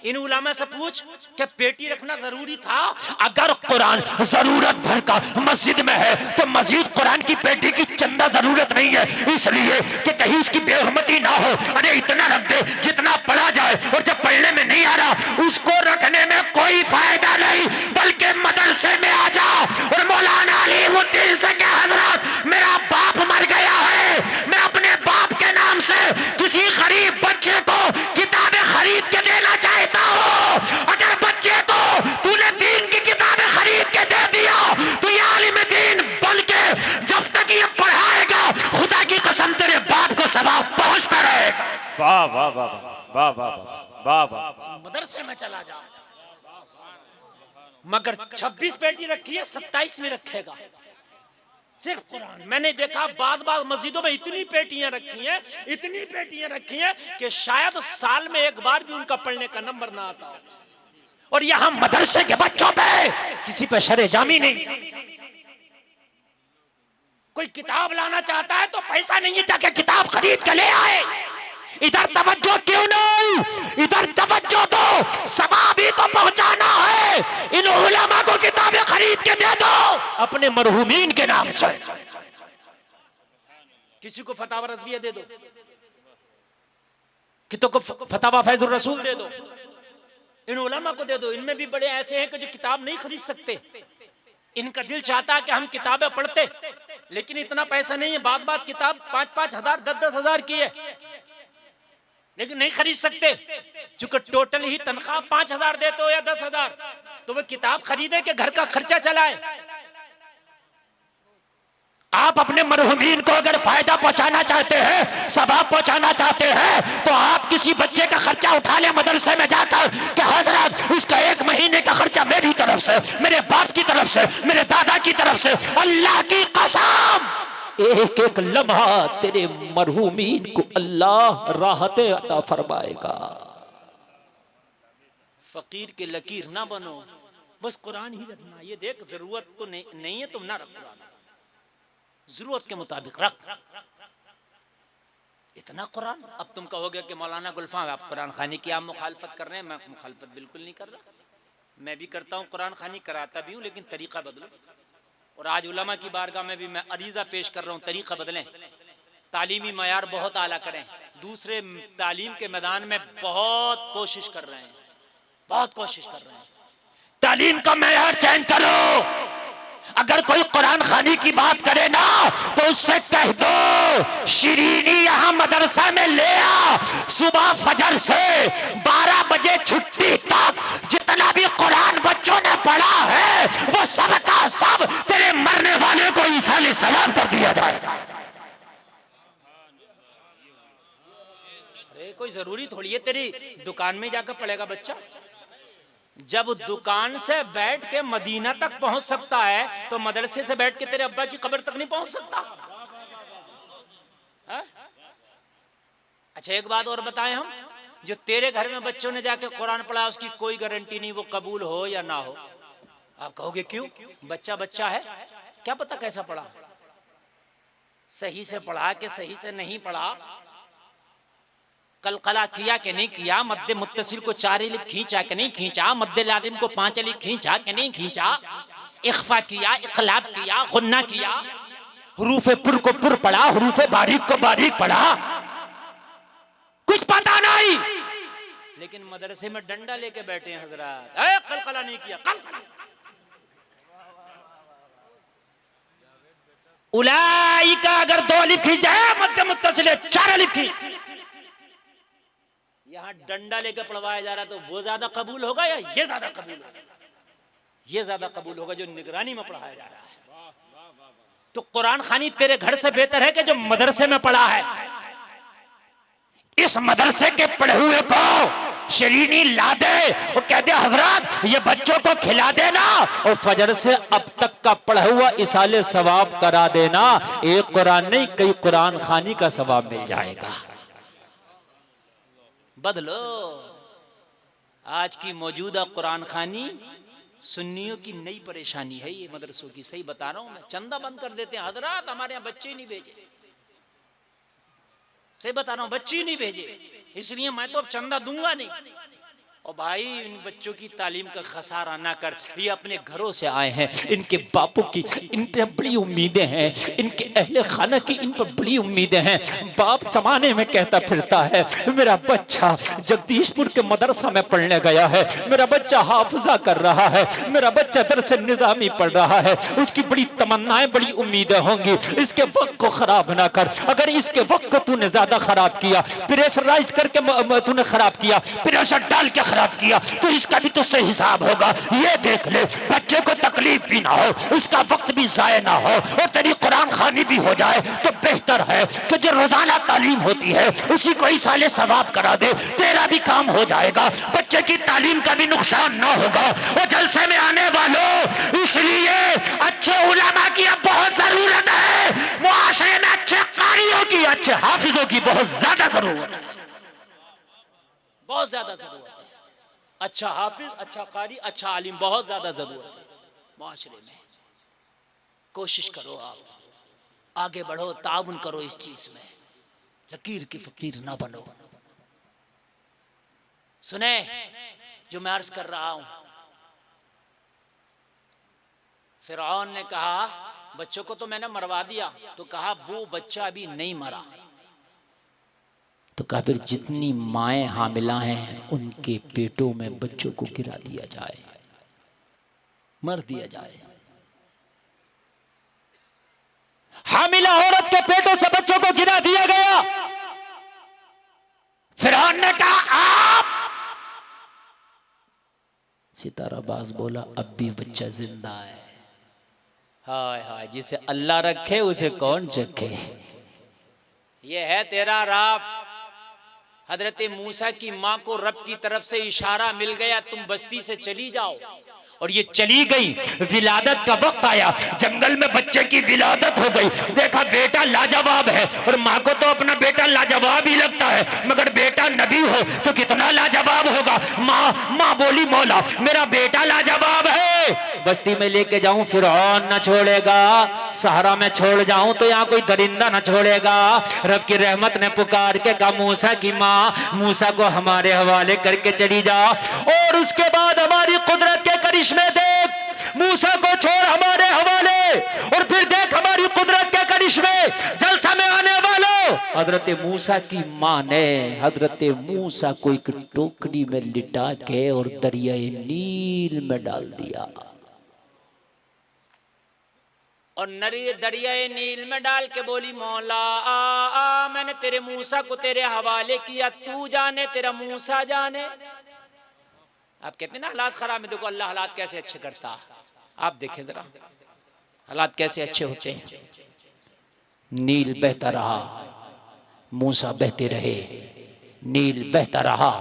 इन उलामा से पूछ कि पेटी रखना जरूरी था? अगर कुरान जरूरत भर का मस्जिद में है तो मस्जिद कुरान की पेटी की चंदा जरूरत नहीं है, इसलिए कि कहीं उसकी बेहरमती ना हो। अरे इतना रख दे जितना पढ़ा जाए, और जब पढ़ने में नहीं आ रहा उसको रखने में कोई फायदा नहीं, बल्कि मदरसे में आ जा और मौलाना अलीमुद्दीन से कह हजरत मेरा बाप मर गया है, मैं अपने बाप के नाम से किसी गरीब बच्चे को किताबें खरीद के देना चाहता हूं। अगर बच्चे को तूने दीन की किताबें खरीद के दे दिया तो ये आलिम दीन बन के जब तक ये पढ़ाएगा खुदा की कसम तेरे बाप को सवाब पहुंचता रहेगा। वाह वाह वाह वाह वाह वाह वाह। मदरसे में चला जा, मगर 26 पेटी रखी है, 27 में रखेगा सिर्फ कुरान। मैंने देखा बाद मस्जिदों में इतनी पेटियां रखी हैं, इतनी पेटियां रखी हैं कि शायद साल में एक बार भी उनका पढ़ने का नंबर ना आता हो। और यहां मदरसे के बच्चों पे किसी पे शरे जामी नहीं। कोई किताब लाना चाहता है तो पैसा नहीं है ताकि किताब खरीद के ले आए। इधर तवज्जो क्यों नहीं? इधर तवज्जो दो, सवाब ही तो पहुंचाना है। इन उलमा को किताबें खरीद के दे दो अपने मरहूमीन के नाम से। किसी को फतावा रज़विया दे दो, किसी को फतावा फैजुर रसूल दे दो, इन उलमा को दे दो। इनमें भी बड़े ऐसे हैं कि जो किताब नहीं खरीद सकते, इनका दिल चाहता है कि हम किताबें पढ़ते, लेकिन इतना पैसा नहीं है। बात किताब 5-5 हजार 10-10 हजार की है, लेकिन नहीं खरीद सकते। चूंकि टोटल ही तनख्वाह 5 हजार देते हो या 10 हजार, तो वो किताब खरीदे कि घर का खर्चा चलाए। आप अपने मरहूमीन को अगर फायदा पहुंचाना चाहते हैं, सवाब पहुंचाना चाहते हैं, तो आप किसी बच्चे का खर्चा उठा ले मदरसे में जाकर कि हजरत उसका 1 महीने का खर्चा मेरी तरफ से, मेरे बाप की तरफ से, मेरे दादा की तरफ से। अल्लाह की कसम एक एक लम्हा तेरे मरहूमीन को अल्लाह राहतें अता फरमाएगा। फकीर के लकीर ना बनो, बस कुरान ही रखना। ये देख जरूरत तो नहीं है, तुम ना रख कुरान, जरूरत के मुताबिक रख। इतना कुरान। अब तुम कहोगे कि मौलाना गुलफाम आप कुरान खानी की आप मुखालफत कर रहे हैं। मैं मुखालफत बिल्कुल नहीं कर रहा। मैं भी करता हूँ, कुरान खानी कराता भी हूँ, लेकिन तरीका बदलो। और आज उलमा की बारगाह में भी मैं अरीज़ा पेश कर रहा हूँ, तरीका बदलें, तालीमी मयार बहुत आला करें। दूसरे तालीम के मैदान में बहुत कोशिश कर रहे हैं, बहुत कोशिश कर रहे हैं, तालीम का मयार चेंज करो। अगर कोई कुरान खानी की बात करे ना तो उससे कह दो शिरीनी यहाँ मदरसा में ले आ, सुबह फजर से 12 बजे छुट्टी तक जितना भी कुरान बच्चों ने पढ़ा है वो सब का सब तेरे मरने वाले को ईसाले सलाम कर दिया जाएगा। अरे कोई जरूरी थोड़ी है तेरी दुकान में जाकर पढ़ेगा बच्चा। जब दुकान से बैठ के मदीना तक पहुंच सकता है तो मदरसे से बैठ के तेरे अब्बा की कब्र तक नहीं पहुंच सकता। अच्छा एक बात और बताएं हम, जो तेरे घर में बच्चों ने जाके कुरान पढ़ा उसकी कोई गारंटी नहीं वो कबूल हो या ना हो। आप कहोगे क्यों? बच्चा बच्चा है, क्या पता कैसा पढ़ा, सही से पढ़ा के सही से नहीं पढ़ा, कलकला किया कि नहीं किया, मद्दे मुत्तसिल को 4 अलिफ खींचा कि नहीं खींचा, मद्दे लाजिम को 5 अलिफ खींचा कि नहीं खींचा, इख्फा किया, इकलाब किया, गुन्ना किया, हुरूफे पुर को पुर पढ़ा, हुरूफे बारीक को बारीक पढ़ा, कुछ पता नहीं। लेकिन मदरसे में डंडा लेके बैठे हैं हजरत, कलकला नहीं किया, कलकला। उलाइका अगर 2 अलिफ खींच जाए, मद्दे मुत्तसिल 4 अलिफ खींच, यहाँ डंडा लेकर पढ़वाया जा रहा तो वो ज्यादा कबूल होगा या ये ज्यादा कबूल होगा? ये ज्यादा कबूल होगा जो निगरानी में पढ़ाया जा रहा है। तो कुरान खानी तेरे घर से बेहतर है कि जो मदरसे में पढ़ा है। इस मदरसे के पढ़े हुए को शरीनी ला दे और कह दे हजरत ये बच्चों को खिला देना और फजर से अब तक का पढ़ा हुआ इसाले सवाब करा देना। एक कुरान नहीं कई कुरान खानी का सवाब मिल जाएगा। बदलो। आज की मौजूदा कुरान खानी सुन्नियों की नई परेशानी है ये मदरसों की, सही बता रहा हूं मैं। चंदा बंद कर देते हैं हजरात, हमारे यहाँ बच्चे ही नहीं भेजे, सही बता रहा हूं, बच्चे ही नहीं भेजे, इसलिए मैं तो अब चंदा दूंगा नहीं। और भाई इन बच्चों की तालीम का खसारा ना कर, ये अपने घरों से आए हैं, इनके बापों की इन पर बड़ी उम्मीदें हैं, इनके अहले खाना की इन पर बड़ी उम्मीदें हैं। बाप समाने में कहता फिरता है मेरा बच्चा जगदीशपुर के मदरसा में पढ़ने गया है, मेरा बच्चा हाफिजा कर रहा है, मेरा बच्चा दरस निज़ामी पढ़ रहा है, उसकी बड़ी तमन्नाएं बड़ी उम्मीदें होंगी, इसके वक्त को खराब ना कर। अगर इसके वक्त को तूने ज्यादा खराब किया, प्रेशराइज करके तूने खराब किया, प्रेशर डाल के खराब किया तो इसका भी तुझसे हिसाब होगा। ये देख ले बच्चे को तकलीफ भी ना हो, उसका वक्त भी जाया ना हो और तेरी कुरान खानी भी हो जाए तो बेहतर है कि जो रोजाना तालीम होती है उसी को ही साले सवाब करा दे, तेरा भी काम हो जाएगा, बच्चे की तालीम का भी नुकसान ना होगा। और जलसे में आने वालों इसलिए अच्छे उलमा की अब बहुत जरूरत है, मुआशरे में अच्छे कारियों की, अच्छे हाफिजों की बहुत ज्यादा जरूरत है, बहुत ज्यादा जरूरत है। अच्छा हाफिज, अच्छा कारी, अच्छा आलिम बहुत ज्यादा जरूरत है माशरे में। कोशिश करो, आप आगे बढ़ो, ताउन करो इस चीज में, लकीर की फकीर ना बनो। सुने जो मैं अर्ज कर रहा हूं, फिरौन ने कहा बच्चों को तो मैंने मरवा दिया, तो कहा वो बच्चा अभी नहीं मरा, तो कहा फिर जितनी माएँ हामिला हैं उनके पेटों में बच्चों को गिरा दिया जाए, मर दिया जाए। हामिला औरत के पेटों से बच्चों को गिरा दिया गया। फिरौन ने कहा आप, सिताराबाज बोला अब भी बच्चा जिंदा है। हाय हाय, जिसे अल्लाह रखे उसे कौन चखे। ये है तेरा रब। हजरत मूसा की माँ को रब की तरफ से इशारा मिल गया तुम बस्ती से चली जाओ, और ये चली गई। विलादत का वक्त आया, जंगल में बच्चे की विलादत हो गई। देखा बेटा लाजवाब है, और माँ को तो अपना बेटा लाजवाब ही लगता है, मगर बेटा नबी हो तो कितना लाजवाब होगा। माँ बोली मौला मेरा बेटा लाजवाब है, बस्ती में लेके जाऊं फिरौन न छोड़ेगा, सहारा में छोड़ जाऊं तो यहाँ कोई दरिंदा न छोड़ेगा। रब की रहमत ने पुकार के कहा मूसा की माँ, मूसा को हमारे हवाले करके चली जा। और उसके बाद हमारी कुदरत के करिश्मे देख, मूसा को छोड़ हमारे हवाले, और फिर देख हमारी कुदरत के करिश्मे। जलसा में आने वालों, हजरत मूसा की माँ ने हजरत मूसा को एक टोकरी में लिटा के और दरियाए नील में डाल दिया, और दरियाए नील में डाल के बोली मौला मैंने तेरे मूसा को तेरे हवाले किया, तू जाने तेरा मूसा जाने। आप कहते हैं ना हालात खराब है, देखो अल्लाह हालात कैसे अच्छे करता। आप देखें जरा हालात कैसे अच्छे होते हैं। नील बहता रहा, मूसा बहते रहे, नील बहता रहा,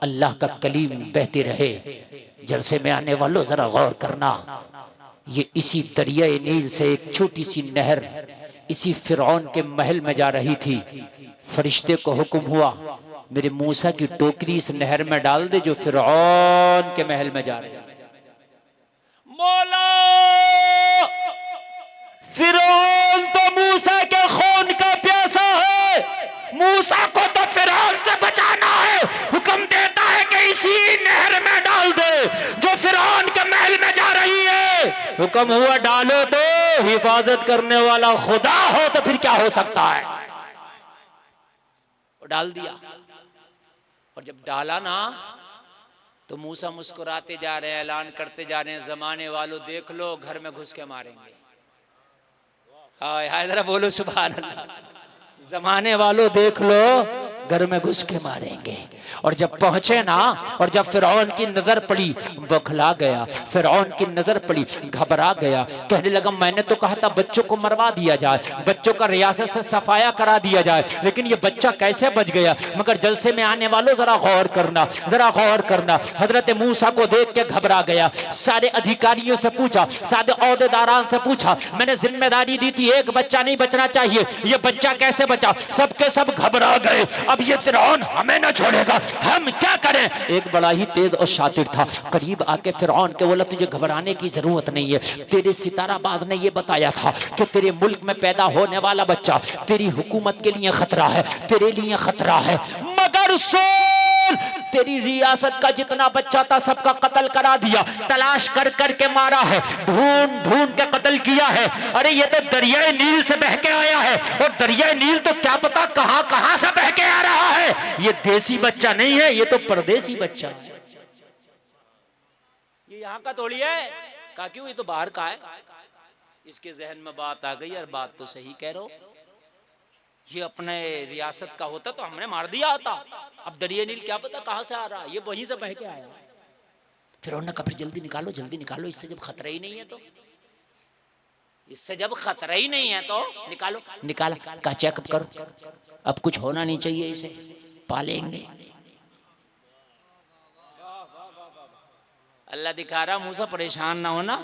अल्लाह का कलीम बहते रहे। जलसे में आने वालों जरा गौर करना, ये इसी दरियाए नील से एक छोटी सी नहर इसी फिरौन के महल में जा रही थी। फरिश्ते को हुक्म हुआ मेरे मूसा की टोकरी इस नहर में डाल दे जो फिरौन के महल में जा रही है। मौला फिरौन तो मूसा के खून का प्यासा है, मूसा को तो फिरौन से बचाना है। हुक्म देता है कि इसी नहर में डाल दे जो फिरौन के महल में जा रही है। हुक्म हुआ डालो तो, हिफाजत करने वाला खुदा हो तो फिर क्या हो सकता है। डाल दिया, और जब डाला ना तो मूसा मुस्कुराते जा रहे हैं, ऐलान करते जा रहे हैं जमाने वालों देख लो घर में घुस के मारेंगे। हाय हाय जरा बोलो सुभान अल्लाह। जमाने वालों देख लो घर में घुस के मारेंगे। और जब पहुंचे ना, और जब फिरौन की नजर पड़ी बौखला गया, फिरौन की नजर पड़ी घबरा गया, कहने लगा मैंने तो कहा था बच्चों को मरवा दिया जाए, बच्चों का रियासत से सफाया करा दिया जाए, लेकिन ये बच्चा कैसे बच गया। मगर जलसे में आने वालों जरा गौर करना, जरा गौर करना। हजरत मूसा को देख के घबरा गया, सारे अधिकारियों से पूछा, सारे ओहदेदारान से पूछा, मैंने जिम्मेदारी दी थी एक बच्चा नहीं बचना चाहिए, ये बच्चा कैसे बचा। सबके सब घबरा गए, अब ये फिरौन हमें ना छोड़ेगा, हम क्या करें। एक बड़ा ही तेज और शातिर था, करीब आके फिरौन के बोला तुझे घबराने की जरूरत नहीं है, तेरे सिताराबाज ने ये बताया था कि तेरे मुल्क में पैदा होने वाला बच्चा तेरी हुकूमत के लिए खतरा है, तेरे लिए खतरा है। मगर सुन, तेरी रियासत का जितना बच्चा था सबका कत्ल करा दिया, तलाश कर कर के मारा है, ढूंढ ढूंढ के कत्ल किया है। अरे ये तो दरियाए नील से बह के आया है, और दरियाए नील तो क्या पता कहां कहां से बह के आ रहा है। ये देसी बच्चा नहीं है, ये तो परदेसी बच्चा है। ये यहाँ का थोड़ी है। कहा क्यों, ये तो बाहर का है। इसके जहन में बात आ गई, यार बात तो सही कह रहे हो, ये अपने रियासत का होता तो हमने मार दिया होता, अब दरिया नील क्या पता कहां से आ रहा, ये वहीं से बह के आया। फिर उन्होंने कहा फिर जल्दी निकालो जल्दी निकालो, इससे जब खतरा ही नहीं है तो, इससे जब खतरा ही नहीं है तो निकालो। निकाला, कहा चेकअप करो, अब कुछ होना नहीं चाहिए, इसे पालेंगे। अल्लाह दिखा रहा मूसा परेशान ना होना,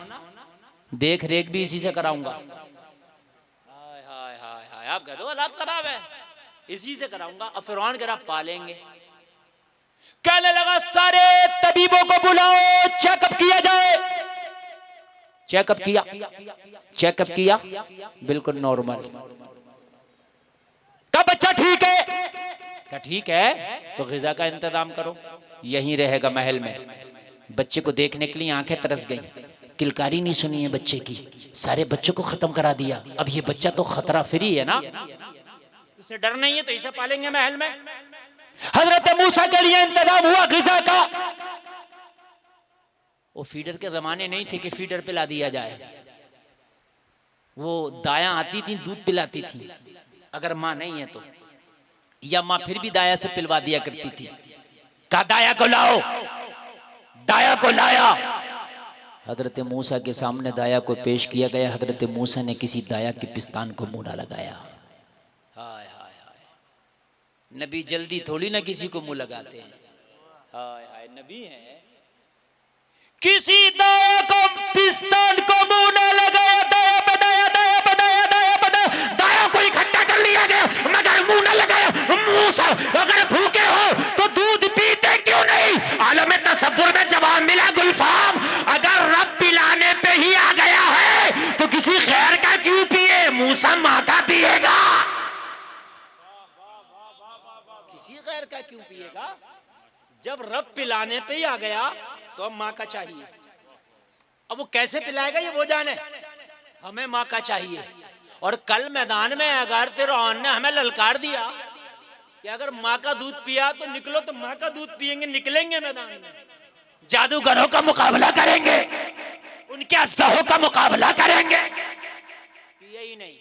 देख रेख भी इसी से कराऊंगा। हाय हाय हाय हाय, आप कह दो हालात खराब है, इसी से कराऊंगा। अब फिरौन कह रहा पालेंगे। कहने लगा सारे तबीबों को बुलाओ, चेकअप किया जाए। चेकअप किया, चेकअप किया, बिल्कुल नॉर्मल। का बच्चा ठीक है, क्या ठीक है तो ग़िज़ा का इंतजाम करो, यहीं रहेगा महल में। बच्चे को देखने के लिए आंखें तरस गई, किलकारी नहीं सुनी है बच्चे की, सारे बच्चों को खत्म करा दिया। अब ये बच्चा तो खतरा फ्री है ना, इससे डर नहीं है तो इसे पालेंगे महल में। हजरत मूसा के लिए इंतजाम हुआ ग़िज़ा का। वो फीडर के जमाने नहीं थे कि फीडर पिला दिया जाए, वो दाया आती थी दूध पिलाती थी, अगर माँ नहीं है तो, या माँ फिर भी दाया से पिलवा दिया करती थी। कहा दाया को लाओ, दाया को लाया। हजरत मूसा के सामने दाया को पेश किया गया। हजरत मूसा ने किसी दाया के पिस्तान को मुंह ना लगाया। हाय हाय हाय, नबी जल्दी थोड़ी ना किसी को मुंह लगाते हैं। हाय हाय, नबी है। किसी दाया को पिस्तान को मुंह न लगाया, दाया बताया, दाया बताया, दाया बताया, दाया को इकट्ठा कर लिया गया मगर मुंह न लगाया। मूसा अगर भूखे हो तो दूध पीते क्यों नहीं? आलम तसव्वुर में जवाब मिला गुलफाम, अगर रब पिलाने पे ही आ गया है तो किसी गैर का क्यों पिए? मूसा माँ का पिएगा, किसी गैर का क्यों पिएगा? जब रब पिलाने पे ही आ गया तो अब माँ का चाहिए। अब वो कैसे पिलाएगा ये वो जाने, हमें माँ का चाहिए। और कल मैदान में अगर फिरौन ने हमें ललकार दिया कि अगर माँ का दूध पिया तो निकलो, तो माँ का दूध पिएंगे, निकलेंगे मैदान में, जादूगरों का मुकाबला करेंगे, उनके अस्तहों का मुकाबला करेंगे, पिए ही नहीं।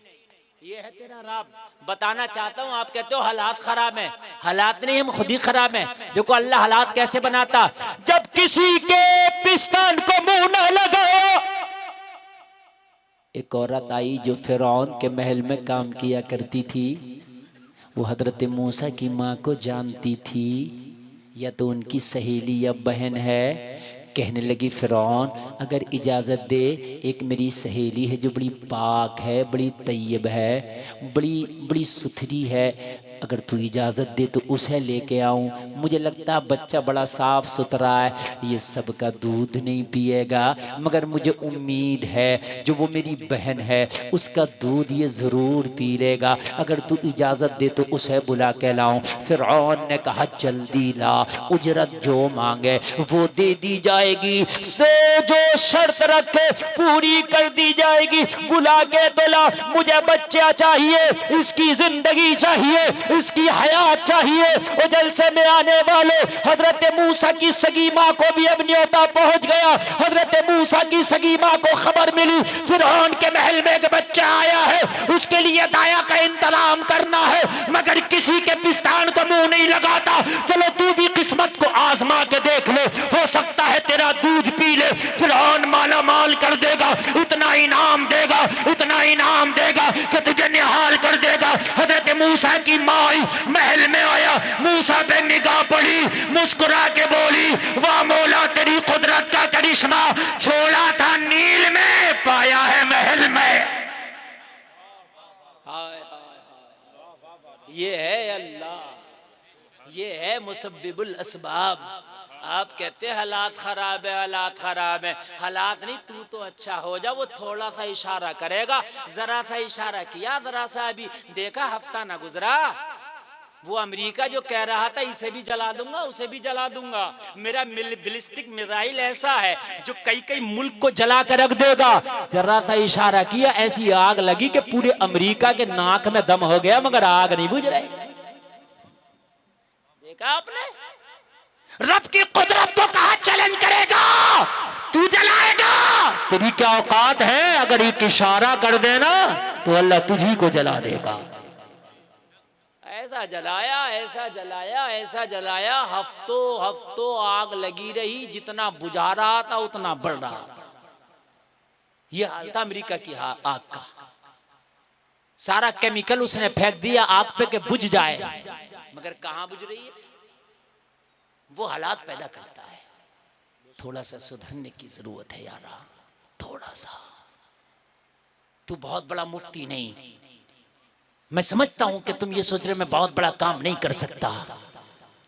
ये है तेरा रब। बताना चाहता हूँ, आप कहते हो हालात खराब है, हालात नहीं, हम खुद ही खराब हैं। देखो अल्लाह हालात कैसे बनाता, जब किसी के पिस्तान को मुंह न लगाया। एक औरत आई जो फिरौन के महल में काम किया करती थी, वो हजरत मूसा की माँ को जानती थी, या तो उनकी सहेली या बहन है। कहने लगी फिरौन अगर इजाज़त दे, एक मेरी सहेली है जो बड़ी पाक है, बड़ी तैयब है, बड़ी सुथरी है, अगर तू इजाज़त दे तो उसे लेके आऊँ। मुझे लगता है बच्चा बड़ा साफ सुथरा है, ये सब का दूध नहीं पिएगा, मगर मुझे उम्मीद है जो वो मेरी बहन है उसका दूध ये ज़रूर पी लेगा, अगर तू इजाज़त दे तो उसे बुला के लाऊं। फिरौन ने कहा जल्दी ला, उजरत जो मांगे वो दे दी जाएगी, से जो शर्त रखे पूरी कर दी जाएगी। बुला के तो ला, मुझे बच्चा चाहिए, इसकी जिंदगी चाहिए, इसकी हयात चाहिए। और जलसे में आने वाले हजरत मूसा की सगी माँ को भी अब न्योता पहुंच गया। हजरत मूसा की सगी माँ को खबर मिली फिरौन के महल में एक बच्चा आया है, उसके लिए दाया का इंतजाम करना है, मगर किसी के पिस्तान को मुंह नहीं लगाता। चलो तू भी किस्मत को आजमा के देख ले, हो सकता है तेरा दूध पी ले। फिरौन माला माल कर देगा, इतना इनाम देगा, इतना इनाम देगा कि तुझे निहाल कर देगा। हजरत मूसा की माँ महल में आया, मूसा पे निगाह पड़ी, मुस्कुरा के बोली वाह मौला तेरी कुदरत का करिश्मा, छोड़ा था नील में पाया है महल में। हाय ये है अल्लाह, ये है मुसब्बिबुल असबाब। आप कहते हैं हालात खराब है, हालात खराब है, हालात नहीं, तू तो अच्छा हो जा। वो थोड़ा सा इशारा करेगा, जरा सा इशारा किया, जरा सा अभी देखा, हफ्ता ना गुजरा, वो अमेरिका जो कह रहा था इसे भी जला दूंगा, उसे भी जला दूंगा, मेरा बैलिस्टिक मिसाइल ऐसा है जो कई कई मुल्क को जला कर रख देगा। जरा सा इशारा किया, ऐसी आग लगी कि पूरे अमेरिका के नाक में दम हो गया, मगर आग नहीं बुझ रही। देखा आपने, रब की कुदरत को कहा चैलेंज करेगा, तू जलाएगा, तेरी क्या औकात है? अगर एक इशारा कर देना तो अल्लाह तुझी को जला देगा। ऐसा जलाया, ऐसा जलाया, ऐसा जलाया, हफ्तों हफ्तों आग लगी रही, जितना बुझा रहा था उतना बढ़ रहा था। यह हाल था अमेरिका की आग का। सारा केमिकल उसने फेंक दिया आग पे के बुझ जाए, मगर कहां बुझ रही है? वो हालात पैदा करता है। थोड़ा सा सुधरने की जरूरत है यारा, थोड़ा सा। तू बहुत बड़ा मुफ्ती नहीं, मैं समझता हूं कि तुम ये सोच रहे मैं बहुत बड़ा काम नहीं कर सकता,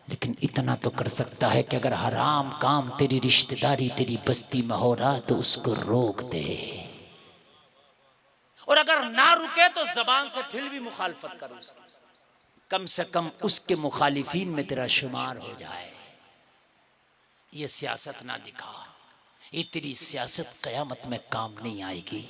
लेकिन इतना तो कर सकता है कि अगर हराम काम तेरी रिश्तेदारी तेरी बस्ती में हो रहा तो उसको रोक दे, और अगर ना रुके तो जबान से फिर भी मुखालफत करो उसकी, कम से कम उसके मुखालिफिन में तेरा शुमार हो जाए। ये सियासत ना दिखा, ये तेरी सियासत क़यामत में काम नहीं आएगी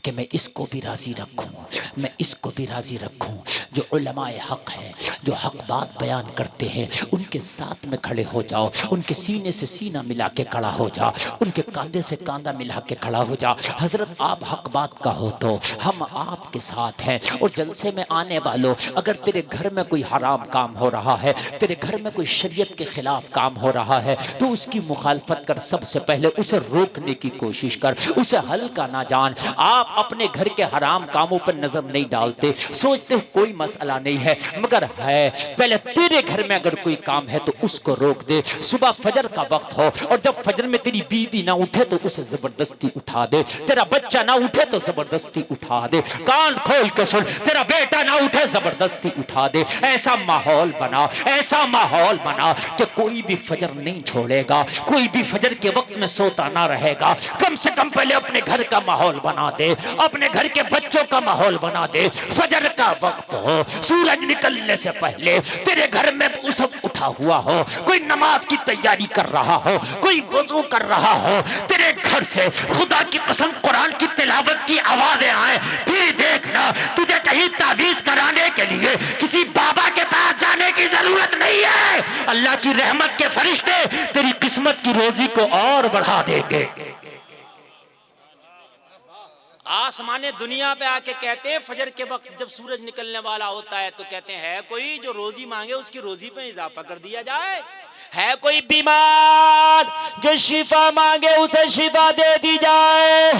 कि मैं इसको भी राज़ी रखूं, मैं इसको भी राज़ी रखूं। जो उलमाए हक़ हैं, जो हक़ बात बयान करते हैं, उनके साथ में खड़े हो जाओ, उनके सीने से सीना मिला के खड़ा हो जा, उनके कांधे से कांधा मिला के खड़ा हो जा। हज़रत आप हक़ बात का हो तो हम आपके साथ हैं। और जलसे में आने वालों, अगर तेरे घर में कोई हराम काम हो रहा है, तेरे घर में कोई शरीयत के ख़िलाफ़ काम हो रहा है, तो उसकी मुखालफत कर, सबसे पहले उसे रोकने की कोशिश कर, उसे हल्का ना जान। आप अपने घर के हराम कामों पर नजर नहीं डालते, सोचते कोई मसला नहीं है, मगर है। पहले तेरे घर में अगर कोई काम है तो उसको रोक दे। सुबह फजर का वक्त हो और जब फजर में तेरी बीवी ना उठे तो उसे जबरदस्ती उठा दे, तेरा बच्चा ना उठे तो जबरदस्ती उठा दे, कान खोल के सुन, तेरा बेटा ना उठे जबरदस्ती उठा दे। ऐसा माहौल बना, ऐसा माहौल बना कि कोई भी फजर नहीं छोड़ेगा, कोई भी फजर के वक्त में सोता ना रहेगा। कम से कम पहले अपने घर का माहौल बना दे, अपने घर के बच्चों का माहौल बना दे। फजर का वक्त हो, सूरज निकलने से पहले तेरे घर में वो सब उठा हुआ हो, कोई नमाज की तैयारी कर रहा हो, कोई वजू कर रहा हो, तेरे घर से खुदा की कसम कुरान की तिलावत की आवाजें आए, फिर देखना तुझे कहीं तावीज कराने के लिए किसी बाबा के पास जाने की जरूरत नहीं है। अल्लाह की रहमत के फरिश्ते तेरी किस्मत की रोजी को और बढ़ा देंगे। आसमाने दुनिया पे आके कहते हैं फजर के वक्त जब सूरज निकलने वाला होता है तो कहते हैं कोई जो रोजी मांगे उसकी रोजी पे इजाफा कर दिया जाए, है कोई बीमार जो शिफा मांगे उसे शिफा दे दी जाए,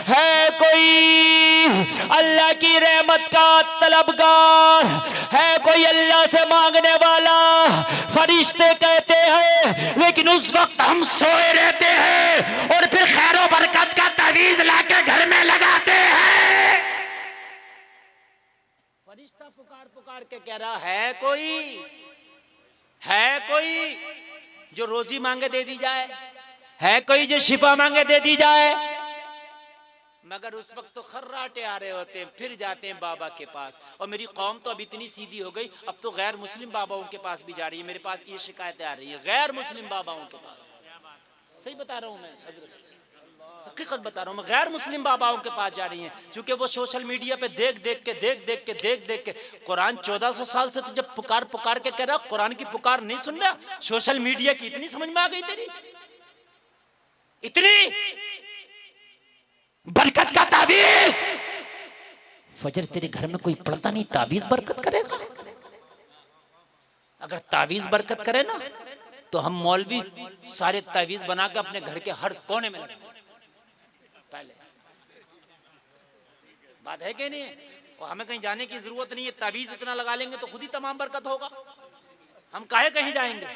है कोई अल्लाह की रहमत का तलबगार, है कोई अल्लाह से मांगने वाला। फरिश्ते कहते हैं, लेकिन उस वक्त हम सोए रहते हैं और फिर खैरो बरकत का तावीज लाके घर में लगाते हैं। फरिश्ता पुकार पुकार के कह रहा है कोई जो रोजी मांगे दे दी जाए, है कोई जो शिफा मांगे दे दी जाए। मगर उस वक्त तो खर्राटे आ रहे होते हैं, फिर जाते हैं बाबा के पास। और मेरी कौम तो अब इतनी सीधी हो गई, अब तो गैर मुस्लिम बाबाओं के पास भी जा रही है। मेरे पास ये शिकायतें आ रही है गैर मुस्लिम बाबाओं के पास। सही बता रहा हूं मैं, हकीकत बता रहा हूं मैं, गैर मुस्लिम बाबाओं के पास जा रही हैं, क्योंकि वो सोशल मीडिया पे देख देख के कुरान 1400 साल से तो जब पुकार पुकार के कह रहा, कुरान की पुकार नहीं सुन रहा, सोशल मीडिया की इतनी समझ में आ गई तेरी, इतनी बरकत का तावीज। फजर तेरे घर में कोई पढ़ता नहीं, तावीज बरकत करेगा? अगर तावीज बरकत करे ना तो हम मौलवी सारे तावीज बना के अपने घर के हर कोने में लगे। पहले बात है कि नहीं है? और हमें कहीं जाने की जरूरत नहीं है, तावीज इतना लगा लेंगे तो खुद ही तमाम बरकत होगा। हम काहे कहीं जाएंगे?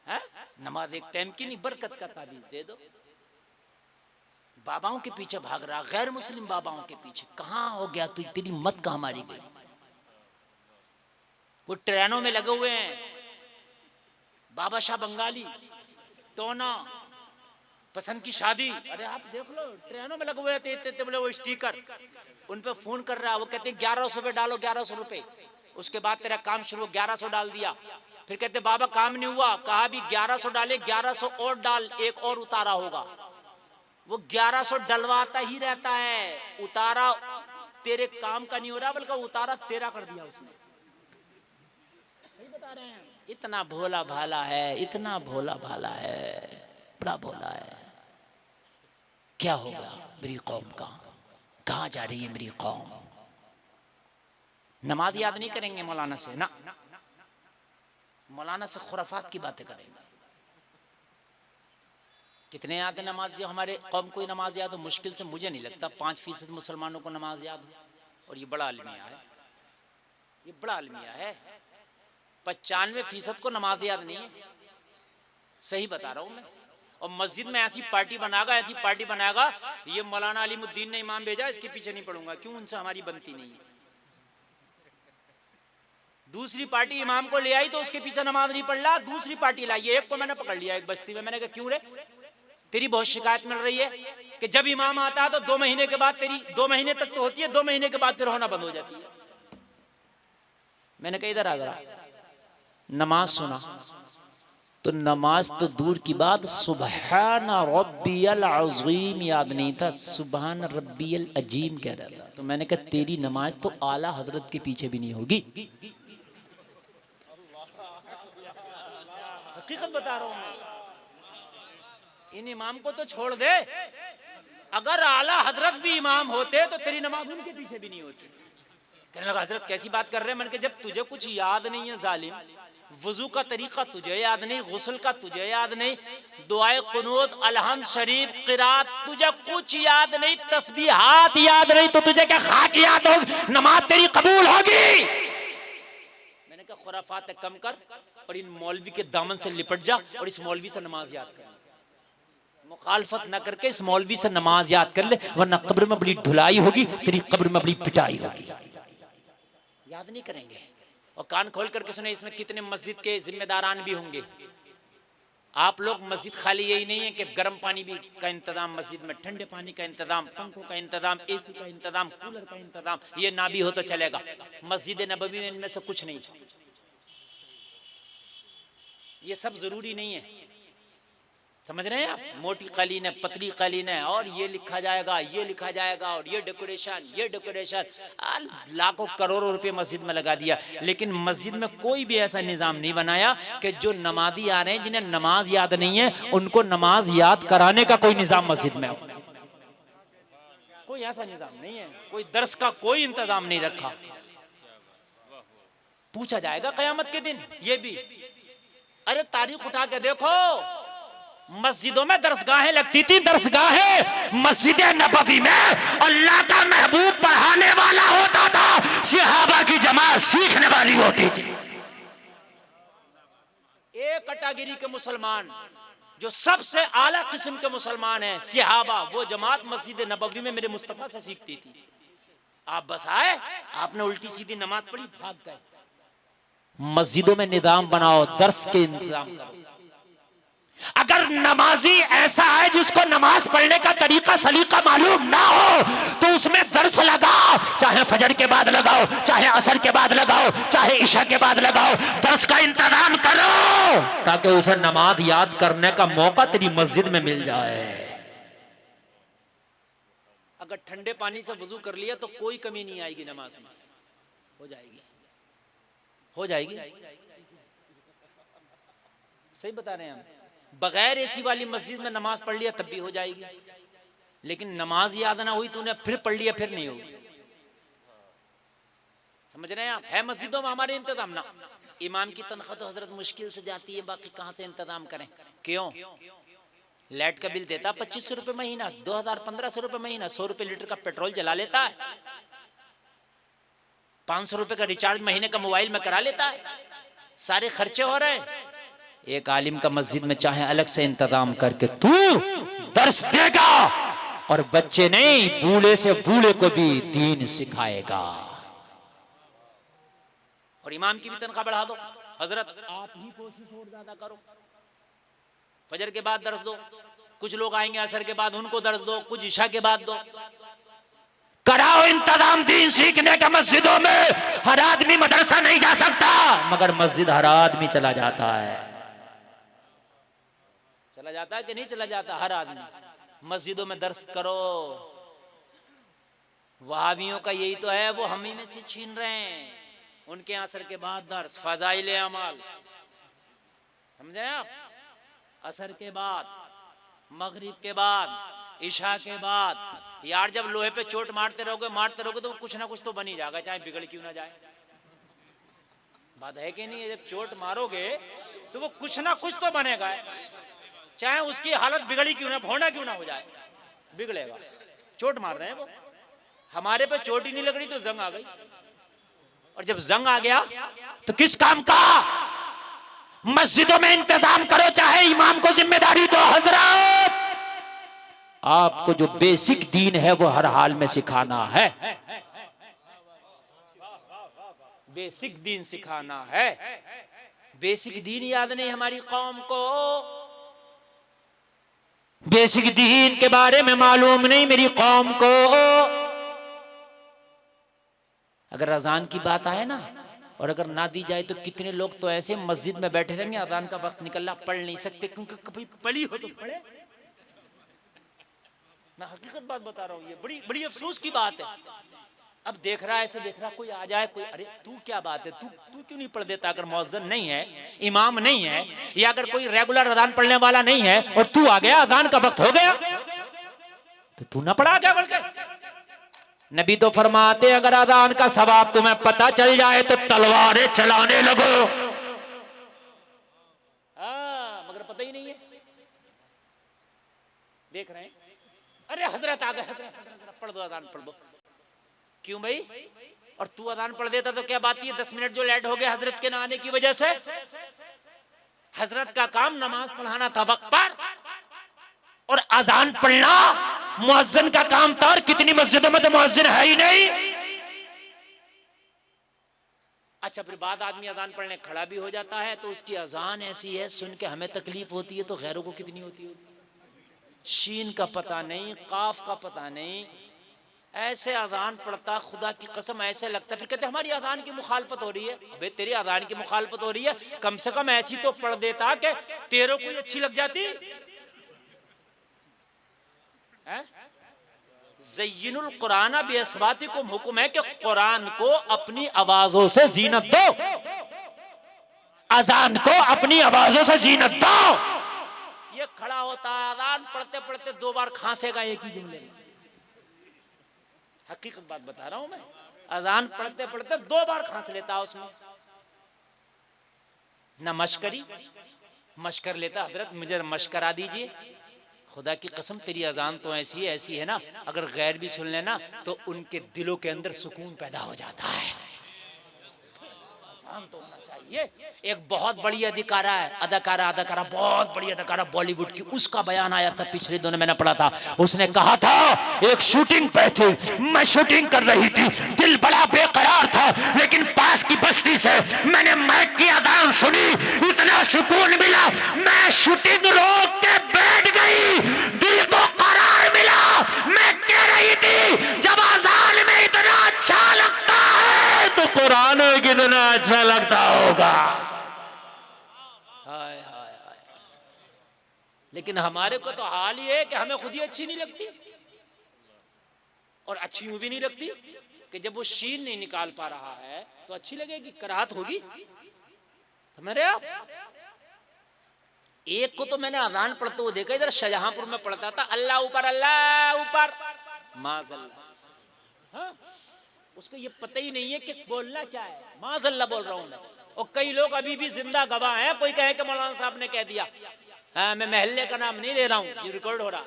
है? नमाज एक टाइम की नहीं, बरकत का तावीज दे दो। बाबाओं के पीछे भाग रहा, गैर मुस्लिम बाबाओं के पीछे। कहां हो गया तू? तेरी मत कहां मारी गई? वो ट्रेनों में लगे हुए हैं, बाबा शाह बंगाली, टोना, पसंद की शादी। अरे आप देख लो, ट्रेनों में लगे हुए थे बोले वो स्टिकर, उन पे फोन कर रहा है, वो कहते हैं 1100 रुपए डालो, 1100 रुपए। उसके बाद तेरा काम शुरू, 1100 डाल दिया। फिर कहते बाबा काम नहीं हुआ, कहा भी 1100 डाले, 1100 और डाल, एक और उतारा होगा। वो 1100 डलवाता ही रहता है, उतारा तेरे काम का नहीं हो रहा, बल्कि उतारा तेरा कर दिया उसने। बता रहे हैं, इतना भोला भाला है, इतना भोला भाला है, बड़ा भोला है। क्या होगा मेरी कौम का? कहां जा रही है मेरी कौम? नमाज याद नहीं करेंगे मौलाना से ना, मौलाना से खुराफात की बातें करेंगे। कितने याद है नमाज? जो हमारे कौम को नमाज याद हो, मुश्किल से मुझे नहीं लगता 5% मुसलमानों को नमाज याद हो। और ये बड़ा अलमिया है, ये बड़ा अलमिया है। 95% को नमाज याद नहीं है, सही बता रहा हूं मैं। और मस्जिद में ऐसी पार्टी बनाएगा, ये मौलाना अलीमुद्दीन ने इमाम भेजा, इसके पीछे नहीं पढ़ूंगा। क्यों? उनसे हमारी बनती नहीं है। दूसरी पार्टी इमाम को ले आई तो उसके पीछे नमाज नहीं पढ़ रहा, दूसरी पार्टी लाई। एक को मैंने पकड़ लिया एक बस्ती में, मैंने कहा क्यों रे, तेरी बहुत शिकायत मिल रही है कि जब इमाम आता है तो 2 महीने के बाद, तेरी 2 महीने तक तो होती है, 2 महीने के बाद फिर होना बंद हो जाती है। मैंने कहा इधर आ जरा, नमाज सुना तो नमाज तो दूर की बात, सुबहान रब्बियल अज़ीम याद नहीं था, सुबहान रब्बियल अजीम कह रहा था। तो मैंने कहा तेरी नमाज तो आला हजरत के पीछे भी नहीं होगी। हकीकत बता रहा हूं मैं, इन इमाम को तो छोड़ दे, अगर आला हजरत भी इमाम होते तो तेरी नमाज उनके पीछे भी नहीं होती। कहने लगा हजरत कैसी बात कर रहे हैं? मैंने कहा जब तुझे कुछ याद नहीं है जालिम, वजू का तरीका तुझे याद नहीं, गुस्ल का तुझे याद नहीं, दुआए कुनूत, अलहम्द शरीफ, क़िरात तुझे कुछ याद नहीं, तस्बीहात याद नहीं, तो तुझे क्या खाक याद होगी? नमाज तेरी कबूल होगी? मैंने कहा खुराफात कम कर और इन मौलवी के दामन से लिपट जा और इस मौलवी से नमाज याद कर, मुखालफत न करके इस मौलवी से नमाज याद कर ले, वरना कब्र में बड़ी धुलाई होगी, तेरी कब्र में बड़ी पिटाई होगी। याद नहीं करेंगे। और कान खोल करके सुने, इसमें कितने मस्जिद के जिम्मेदारान भी होंगे। आप लोग मस्जिद खाली यही नहीं है कि गर्म पानी भी का इंतजाम मस्जिद में, ठंडे पानी का इंतजाम, पंखों का इंतजाम, एसी का इंतजाम, कूलर का इंतजाम, ये ना भी हो तो चलेगा। मस्जिद नबवी में इनमें से कुछ नहीं, ये सब जरूरी नहीं है। समझ रहे हैं आप? मोटी कालीन है, पतली कालीन है, और ये लिखा जाएगा, ये लिखा जाएगा, और ये डेकोरेशन, लाखों करोड़ों रुपए मस्जिद में लगा दिया। लेकिन मस्जिद में कोई भी ऐसा निजाम नहीं बनाया कि जो नमाजी आ रहे हैं जिन्हें नमाज याद नहीं है उनको नमाज याद कराने का कोई निजाम मस्जिद में हो। कोई ऐसा निजाम नहीं है, कोई दर्स का कोई इंतजाम नहीं रखा। पूछा जाएगा कयामत के दिन ये भी। अरे तारीख उठा के देखो, मस्जिदों में दरसगाहें लगती थी, दरसगाहें। मस्जिद नबवी में अल्लाह का महबूब पढ़ाने वाला होता था, सहाबा की जमात सीखने वाली होती थी। एक कैटेगरी के मुसलमान जो सबसे आला किस्म के मुसलमान हैं, सहाबा, वो जमात मस्जिद नबवी में मेरे मुस्तफा से सीखती थी। आप बस आए, आपने उल्टी सीधी नमाज पढ़ी, भाग गए। मस्जिदों में निजाम बनाओ, दर्स के इंतजाम करो। अगर नमाजी ऐसा है जिसको नमाज पढ़ने का तरीका सलीका मालूम ना हो तो उसमें दर्स लगाओ, चाहे फजर के बाद लगाओ, चाहे असर के बाद लगाओ, चाहे इशा के बाद लगाओ, दर्स का इंतजाम करो ताकि उसे नमाज याद करने का मौका तेरी मस्जिद में मिल जाए। अगर ठंडे पानी से वजू कर लिया तो कोई कमी नहीं आएगी नमाज में, हो जाएगी, हो जाएगी। सही बता रहे हैं हम। बगैर एसी वाली मस्जिद में नमाज पढ़ लिया तब भी हो जाएगी, लेकिन नमाज याद ना हुई तूने फिर पढ़ लिया फिर नहीं होगी। समझ रहे हैं आप? है मस्जिदों में हमारे इंतजाम ना। इमाम की तनख्वाह तो हजरत मुश्किल से जाती है, बाकी कहां से इंतजाम करें? क्यों? लाइट का बिल देता 2500 रुपए महीना, 2000-1500 रुपए महीना, 100 रुपए लीटर का पेट्रोल जला लेता है, 500 रुपए का रिचार्ज महीने का मोबाइल में करा लेता है, सारे खर्चे हो रहे हैं। एक आलिम का मस्जिद में चाहे अलग से इंतजाम करके तू दर्स देगा और बच्चे नहीं बूढ़े से बूढ़े को भी दीन सिखाएगा। और इमाम की भी तनख्वाह बढ़ा दो। हजरत आप ही कोशिश और ज्यादा करो, फजर के बाद दर्स दो, कुछ लोग आएंगे असर के बाद उनको दर्स दो, कुछ इशा के बाद दो, कराओ इंतजाम दीन सीखने का मस्जिदों में। हर आदमी मदरसा नहीं जा सकता, मगर मस्जिद हर आदमी चला जाता है। चला जाता है कि नहीं चला जाता? हर आदमी मस्जिदों में दर्स करो। वहाबियों का यही तो है, वो हम ही में से छीन रहे हैं। उनके असर के बाद दर्स, फजाइल अमाल, समझे आप? असर के बाद, मगरिब के बाद, इशा के बाद। यार जब लोहे पे चोट मारते रहोगे तो कुछ ना कुछ तो बन ही जाएगा, चाहे बिगड़ क्यों ना जाए। बात है कि नहीं? जब चोट मारोगे तो वो कुछ ना कुछ तो बनेगा, चाहे उसकी हालत बिगड़ी क्यों ना, भौंडा क्यों ना हो जाए, बिगड़ेगा। चोट मार रहे हैं वो। हमारे पे चोट ही नहीं लग रही तो जंग आ गई, और जब जंग आ गया तो किस काम का? मस्जिदों में इंतजाम करो, चाहे इमाम को जिम्मेदारी दो। हजरत आपको जो बेसिक दीन है वो हर हाल में सिखाना है, बेसिक दीन सिखाना है। बेसिक दीन याद नहीं हमारी कौम को, बेसिक दीन के बारे में मालूम नहीं मेरी कौम को। अगर अजान की बात आए ना और अगर ना दी जाए तो कितने लोग तो ऐसे मस्जिद में बैठे रहेंगे, अजान का वक्त निकलना, पढ़ नहीं सकते क्योंकि कभी पढ़ी हो तो पढ़े। मैं हकीकत बात बता रहा हूँ, ये बड़ी बड़ी अफसोस की बात है। अब देख रहा है, ऐसे देख रहा, कोई आ जाए, कोई अरे तू क्या बात है, तू क्यों नहीं पढ़ देता? अगर मौज़िन नहीं है, इमाम नहीं है, या अगर कोई रेगुलर अजान पढ़ने वाला नहीं है और तू आ गया, अजान का वक्त हो गया, तो तू ना पढ़ा क्या बोल के? नबी तो फरमाते अगर अजान का सवाब तुम्हें पता चल जाए तो तलवारें चलाने लगो। पता ही नहीं है। देख रहे हैं, अरे हजरत आ गए, हजरत पढ़ दो, अजान पढ़ दो। क्यों भाई? और तू अजान पढ़ देता तो क्या बात है, 10 मिनट जो लेट हो गया हजरत के ना आने की वजह से। हजरत का काम नमाज पढ़ाना था वक्त पर, और अजान पढ़ना मुअज्जिन का काम था। और कितनी मस्जिदों में तो मुअज्जिन है ही नहीं। अच्छा, फिर बाद आदमी अजान पढ़ने खड़ा भी हो जाता है तो उसकी अजान ऐसी है, सुन के हमें तकलीफ होती है तो गैरों को कितनी होती है। शीन का पता नहीं, काफ का पता नहीं, ऐसे अजान पढ़ता, खुदा की कसम ऐसे लगता। फिर कहते हमारी अजान की मुखालफत हो रही है। अबे तेरी अजान की मुखालफत हो रही है, कम से कम ऐसी तो पढ़ देता कि तेरे को अच्छी लग जाती। ज़य्यिनुल कुरान बिअस्वातिकुम, हुक्म है कि कुरान को अपनी आवाजों से जीनत दो, अजान को अपनी आवाजों से जीनत दो। ये खड़ा होता है अजान पढ़ते पढ़ते 2 बार खांसेगा एक ही जुमले में। हकीकत बात बता रहा हूं मैं, अजान पढ़ते पढ़ते 2 बार खांस लेता उसमें। ना मशकरी मशकर लेता, हजरत मुझे मशकरा दीजिए। खुदा की कसम तेरी अजान तो ऐसी है ना, अगर गैर भी सुन लेना तो उनके दिलों के अंदर सुकून पैदा हो जाता है। अजान तो होना चाहिए। एक बहुत बड़ी अदाकारा बहुत बड़ी अदाकारा बॉलीवुड की, उसका बयान आया था पिछले दिनों, मैंने पढ़ा था। उसने कहा था एक शूटिंग पे थी, मैं शूटिंग कर रही थी, दिल बड़ा बेकरार था, लेकिन पास की बस्ती से मैंने माइक की अजान सुनी, इतना सुकून मिला, मैं शूटिंग रोक के बैठ गई, दिल को करार मिला। मैं कह रही थी जब अजान में इतना अच्छा लगता है तो कुरान में कितना अच्छा लगता होगा। हाय हाय हाय। लेकिन हमारे को तो हाल ये है कि हमें खुद ही अच्छी नहीं लगती, और अच्छी यूं भी नहीं लगती कि जब वो शीन नहीं निकाल पा रहा है तो अच्छी लगेगी, कराहत होगी। समझ रहे आप? एक को तो मैंने अजान पढ़ते हुए देखा, इधर शाहजहांपुर में पढ़ता था, अल्लाह ऊपर अल्लाह ऊपर माज़अल्लाह। हाँ? उसको ये पता ही नहीं है कि बोलना क्या है, माज़अल्लाह बोल रहा हूं मैं। और कई लोग अभी भी जिंदा गवाह हैं, कोई कहे कि मौलाना साहब ने कह दिया। हाँ, मैं महल्ले का नाम नहीं ले रहा हूं, रिकॉर्ड हो रहा।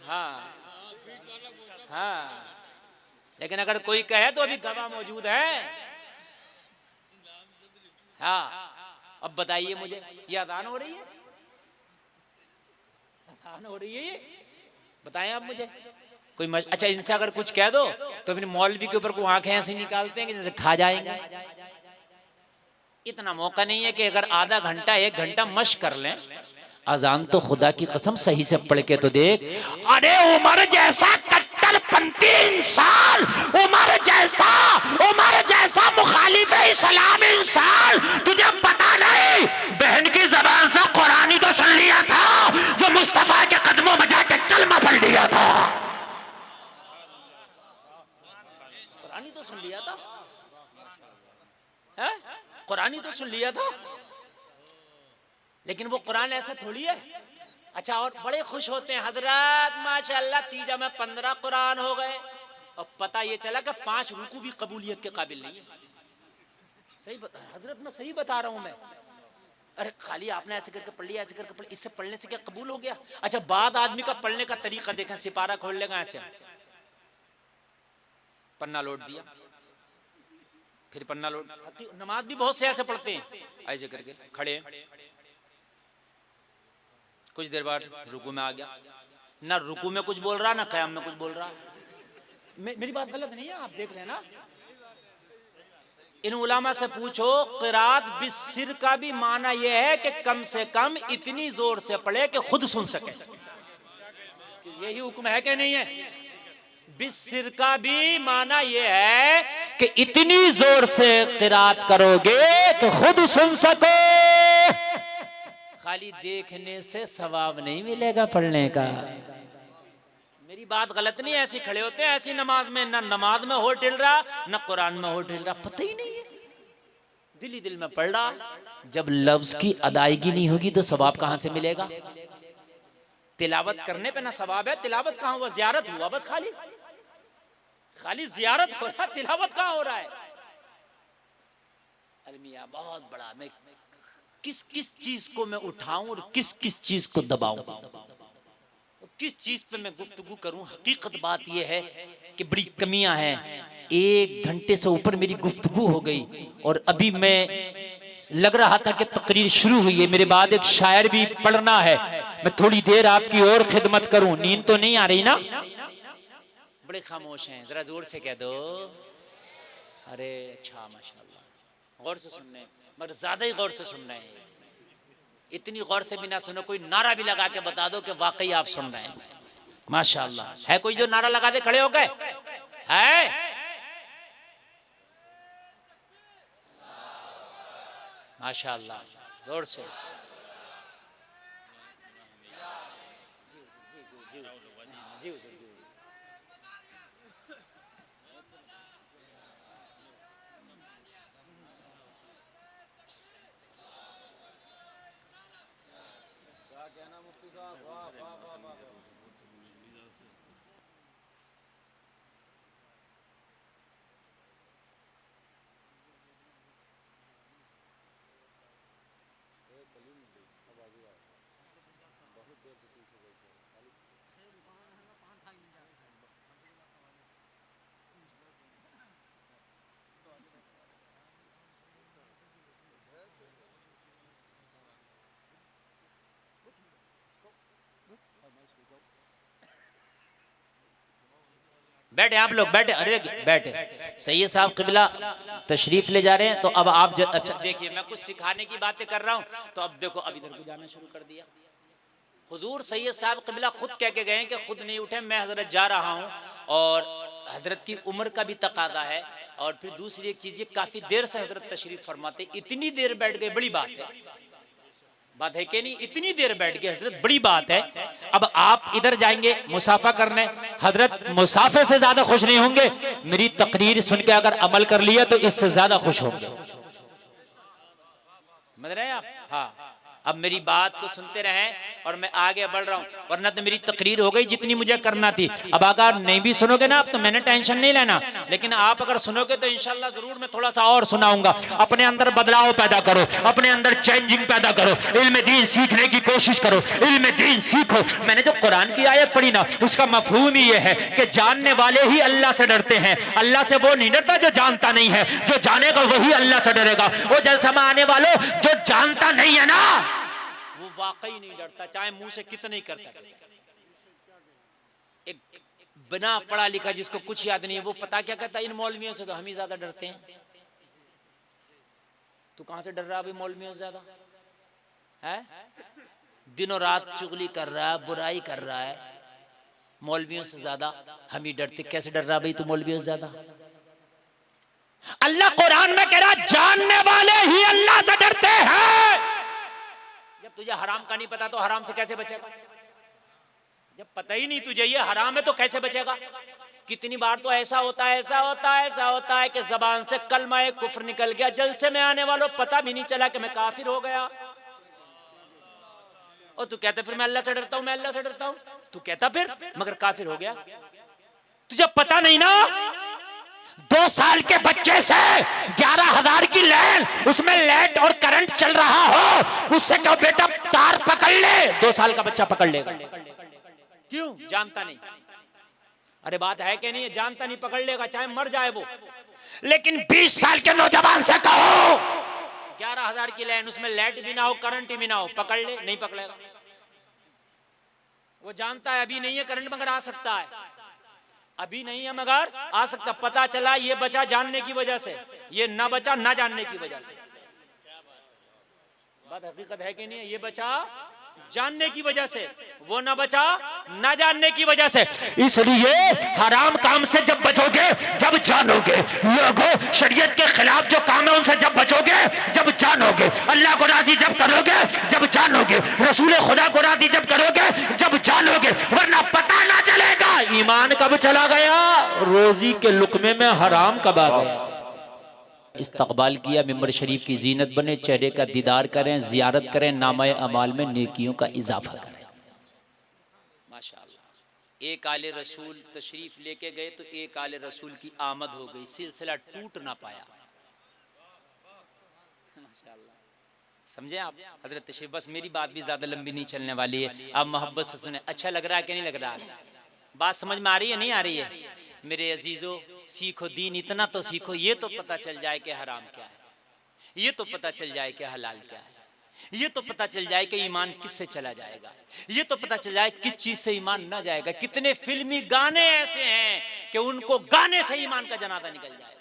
हाँ हाँ, लेकिन अगर कोई कहे तो अभी गवाह मौजूद है। हाँ, अब बताइए मुझे, ये अजान हो रही है? अजान हो रही है ये? बताएं आप मुझे कोई अच्छा, इनसे अगर कुछ कह दो तो अपने मौलवी के ऊपर को आंखें ऐसे निकालते हैं कि जैसे खा जाएंगे। इतना मौका नहीं है कि अगर आधा घंटा 1 घंटा मश्क कर लें। अजान तो खुदा की कसम सही से पढ़ के तो देख। अरे उमर जैसा कट्टरपंथी इंसान, उमर जैसा मुखालिफ इस्लाम इंसान, तुझे पता नहीं बहन की जबान से कुरान ही तो सुन लिया था, जो मुस्तफा के कदमों में जाके कलमा पढ़ लिया था। कुरान ही तो सुन लिया था, कुरान ही तो सुन लिया था। लेकिन वो कुरान ऐसा थोड़ी है। अच्छा, और बड़े खुश होते हैं हजरत, माशाअल्लाह तीजा में 15 कुरान हो गए, और पता ये चला कि 5 रुकू भी कबूलियत के काबिल नहीं है। सही बता हजरत, मैं सही बता रहा हूं मैं। अरे खाली आपने ऐसे करके पढ़ लिया, ऐसे करके पढ़, इससे पढ़ने से क्या कबूल हो गया? अच्छा, बाद आदमी का पढ़ने का तरीका देखें, सिपारा खोल लेगा ऐसे, पन्ना लौट दिया, फिर पन्ना लौट। नमाज भी बहुत से ऐसे पढ़ते हैं, ऐसे करके खड़े, कुछ देर बाद रुकू में आ गया, ना रुकू में कुछ बोल रहा, ना क़याम में कुछ बोल रहा। मेरी बात गलत नहीं है, आप देख लेना। इन उलामा से पूछो, क़िरात बिस्सिर का भी माना यह है कि कम से कम इतनी जोर से पढ़े कि खुद सुन सके। यही हुक्म है कि नहीं है? बिस्सिर का भी माना यह है कि इतनी जोर से क़िरात करोगे कि खुद सुन सको। खाली देखने से सवाब नहीं मिलेगा पढ़ने का। मेरी बात गलत नहीं, ऐसी खड़े होते हैं ऐसी नमाज में, ना नमाज में हो टिल रहा, ना कुरान में हो टिल रहा, पता ही नहीं है, दिल ही दिल में पढ़ रहा। जब लफ्ज की अदायगी नहीं होगी तो सवाब कहां से मिलेगा? तिलावत करने पे ना सवाब है, तिलावत कहां हुआ? ज़ियारत हुआ बस, खाली ज़ियारत हो रहा, तिलावत कहां हो रहा है? अलमिया बहुत बड़ा, मैं किस किस चीज को मैं उठाऊं और किस किस चीज को दबाऊं, किस चीज पे मैं गुफ्तगू करूं। हकीकत बात यह है कि बड़ी कमियां हैं। 1 घंटे से ऊपर मेरी गुफ्तगू हो गई और अभी मैं लग रहा था कि तकरीर शुरू हुई है, मेरे बाद एक शायर भी पढ़ना है, मैं थोड़ी देर आपकी और खिदमत करूं। नींद तो नहीं आ रही ना? बड़े खामोश हैं, जरा जोर से कह दो। अरे अच्छा, माशाल्लाह, गौर से सुन रहे हैं, मगर ज्यादा ही गौर से सुन रहे हैं। इतनी गौर से भी ना सुनो, कोई नारा भी लगा के बता दो कि वाकई आप सुन रहे हैं। माशाल्लाह, है कोई जो नारा लगा दे खड़े हो गए? है? माशाल्लाह, जोर से। बैठे आप लोग, बैठे। अरे बैठे। सैयद साहब क़िबला तशरीफ ले जा रहे हैं, तो अब आप अच्छा देखिए, मैं कुछ सिखाने की बातें कर रहा हूं, तो अब देखो अब इधर को जाना शुरू कर दिया। हुजूर सैयद साहब क़िबला खुद कह के गए कि खुद नहीं उठे, मैं हजरत जा रहा हूं, और हजरत की उम्र का भी तकादा है। और फिर दूसरी एक चीज, ये काफी देर से हजरत तशरीफ फरमाते, इतनी देर बैठ गए, बड़ी बात है कि नहीं? इतनी देर बैठ गए हजरत, बड़ी बात है। अब आप इधर जाएंगे मुसाफा करने, हजरत मुसाफे से ज्यादा खुश नहीं होंगे, मेरी तकरीर सुन के अगर अमल कर लिया तो इससे ज्यादा खुश होंगे। समझ रहे हैं आप? हाँ, अब मेरी बात को सुनते रहें और मैं आगे बढ़ रहा हूं, वरना तो मेरी तकरीर हो गई जितनी मुझे करना थी। अब अगर नहीं भी सुनोगे ना आप, तो मैंने टेंशन नहीं लेना, लेकिन आप अगर सुनोगे तो इंशाल्लाह जरूर मैं थोड़ा सा और सुनाऊंगा। अपने अंदर बदलाव पैदा करो, अपने अंदर चेंजिंग पैदा करो, इल्म दीन सीखने की कोशिश करो, इल्म दीन सीखो। मैंने जो कुरान की आयत पढ़ी ना, उसका मफहूम ही यह है कि जानने वाले ही अल्लाह से डरते हैं। अल्लाह से वो नहीं डरता जो जानता नहीं है, जो जानेगा वही अल्लाह से डरेगा। वो जलसा में आने वालों, जो जानता नहीं है ना, वो वाकई नहीं डरता, चाहे मुंह से कितना ही करता। एक बिना पढ़ा लिखा जिसको कुछ याद नहीं है, वो पता क्या कहता है, इन मौलवियों से तो हम ही ज्यादा डरते हैं। तू कहां से डर रहा है अभी मौलवियों से ज्यादा? है दिनों रात चुगली कर रहा है, बुराई कर रहा है, मौलवियों से ज्यादा हम ही डरते। कैसे डर रहा भाई तू मौलवियों से ज्यादा? अल्लाह कुरान में कह रहा जानने वाले ही अल्लाह से डरते हैं। जब तुझे हराम का नहीं पता तो हराम से कैसे बचेगा? जब पता ही नहीं तुझे ये हराम है तो कैसे बचेगा? कितनी बार तो ऐसा होता है कि जबान से कलमा कुफ्र निकल गया, जलसे में आने वालों पता भी नहीं चला कि मैं काफिर हो गया। और तू कहता फिर मैं अल्लाह से डरता हूं, मैं अल्लाह से डरता हूं, तू कहता फिर मगर काफिर हो गया। तुझे पता नहीं ना, 2 साल के बच्चे से 11,000 की लाइन, उसमें लाइट और करंट चल रहा हो, उससे कहो बेटा तार पकड़ ले, 2 साल का बच्चा पकड़ लेगा। क्यों? जानता नहीं। अरे बात है कि नहीं है? जानता नहीं, पकड़ लेगा चाहे मर जाए वो। लेकिन 20 साल के नौजवान से कहो 11,000 की लाइन, उसमें लाइट भी ना हो, करंट भी ना हो, पकड़ ले, नहीं पकड़ेगा। वो जानता है अभी नहीं है करंट, मगर आ सकता है, अभी नहीं है मगर आ सकता। पता चला ये बचा जानने की वजह से, ये ना बचा ना जानने की वजह से। बात हकीकत है कि नहीं है? ये बचा जानने की वजह से, वो ना बचा ना जानने की वजह से। इसलिए हराम काम से जब बचोगे, जब जानोगे, लोगों शरीयत के खिलाफ जो काम है उनसे जब बचोगे, जब जानोगे, अल्लाह को राजी जब करोगे, जब जानोगे, रसूल खुदा को राजी जब करोगे, जब जानोगे, वरना पता ना चलेगा ईमान कब चला गया, रोजी के लुकमे में हराम कब आ गया। इस्तकबाल किया, मिंबर शरीफ की जीनत बने, चेहरे का दीदार करें, जियारत करें, नामाए अमाल में नेकियों का इजाफा करें। माशाअल्लाह। एक आले रसूल तशरीफ लेके गए तो एक आले रसूल की आमद हो गई, सिलसिला टूट ना पाया। समझे आप हजरत तशरीफ? बस मेरी बात भी ज्यादा लंबी नहीं चलने वाली है, आप मोहब्बत से सुने। अच्छा लग रहा है कि नहीं लग रहा है? बात समझ में आ रही है नहीं आ रही है? मेरे अजीजों, सीखो दीन, इतना तो सीखो, ये तो पता चल जाए कि हराम क्या है, ये तो पता चल जाए कि हलाल क्या है, ये तो पता चल जाए कि ईमान किससे चला जाएगा, ये तो पता चल जाए किस चीज से ईमान ना जाएगा। कितने फिल्मी गाने ऐसे हैं कि उनको गाने से ईमान का जनाजा निकल जाएगा,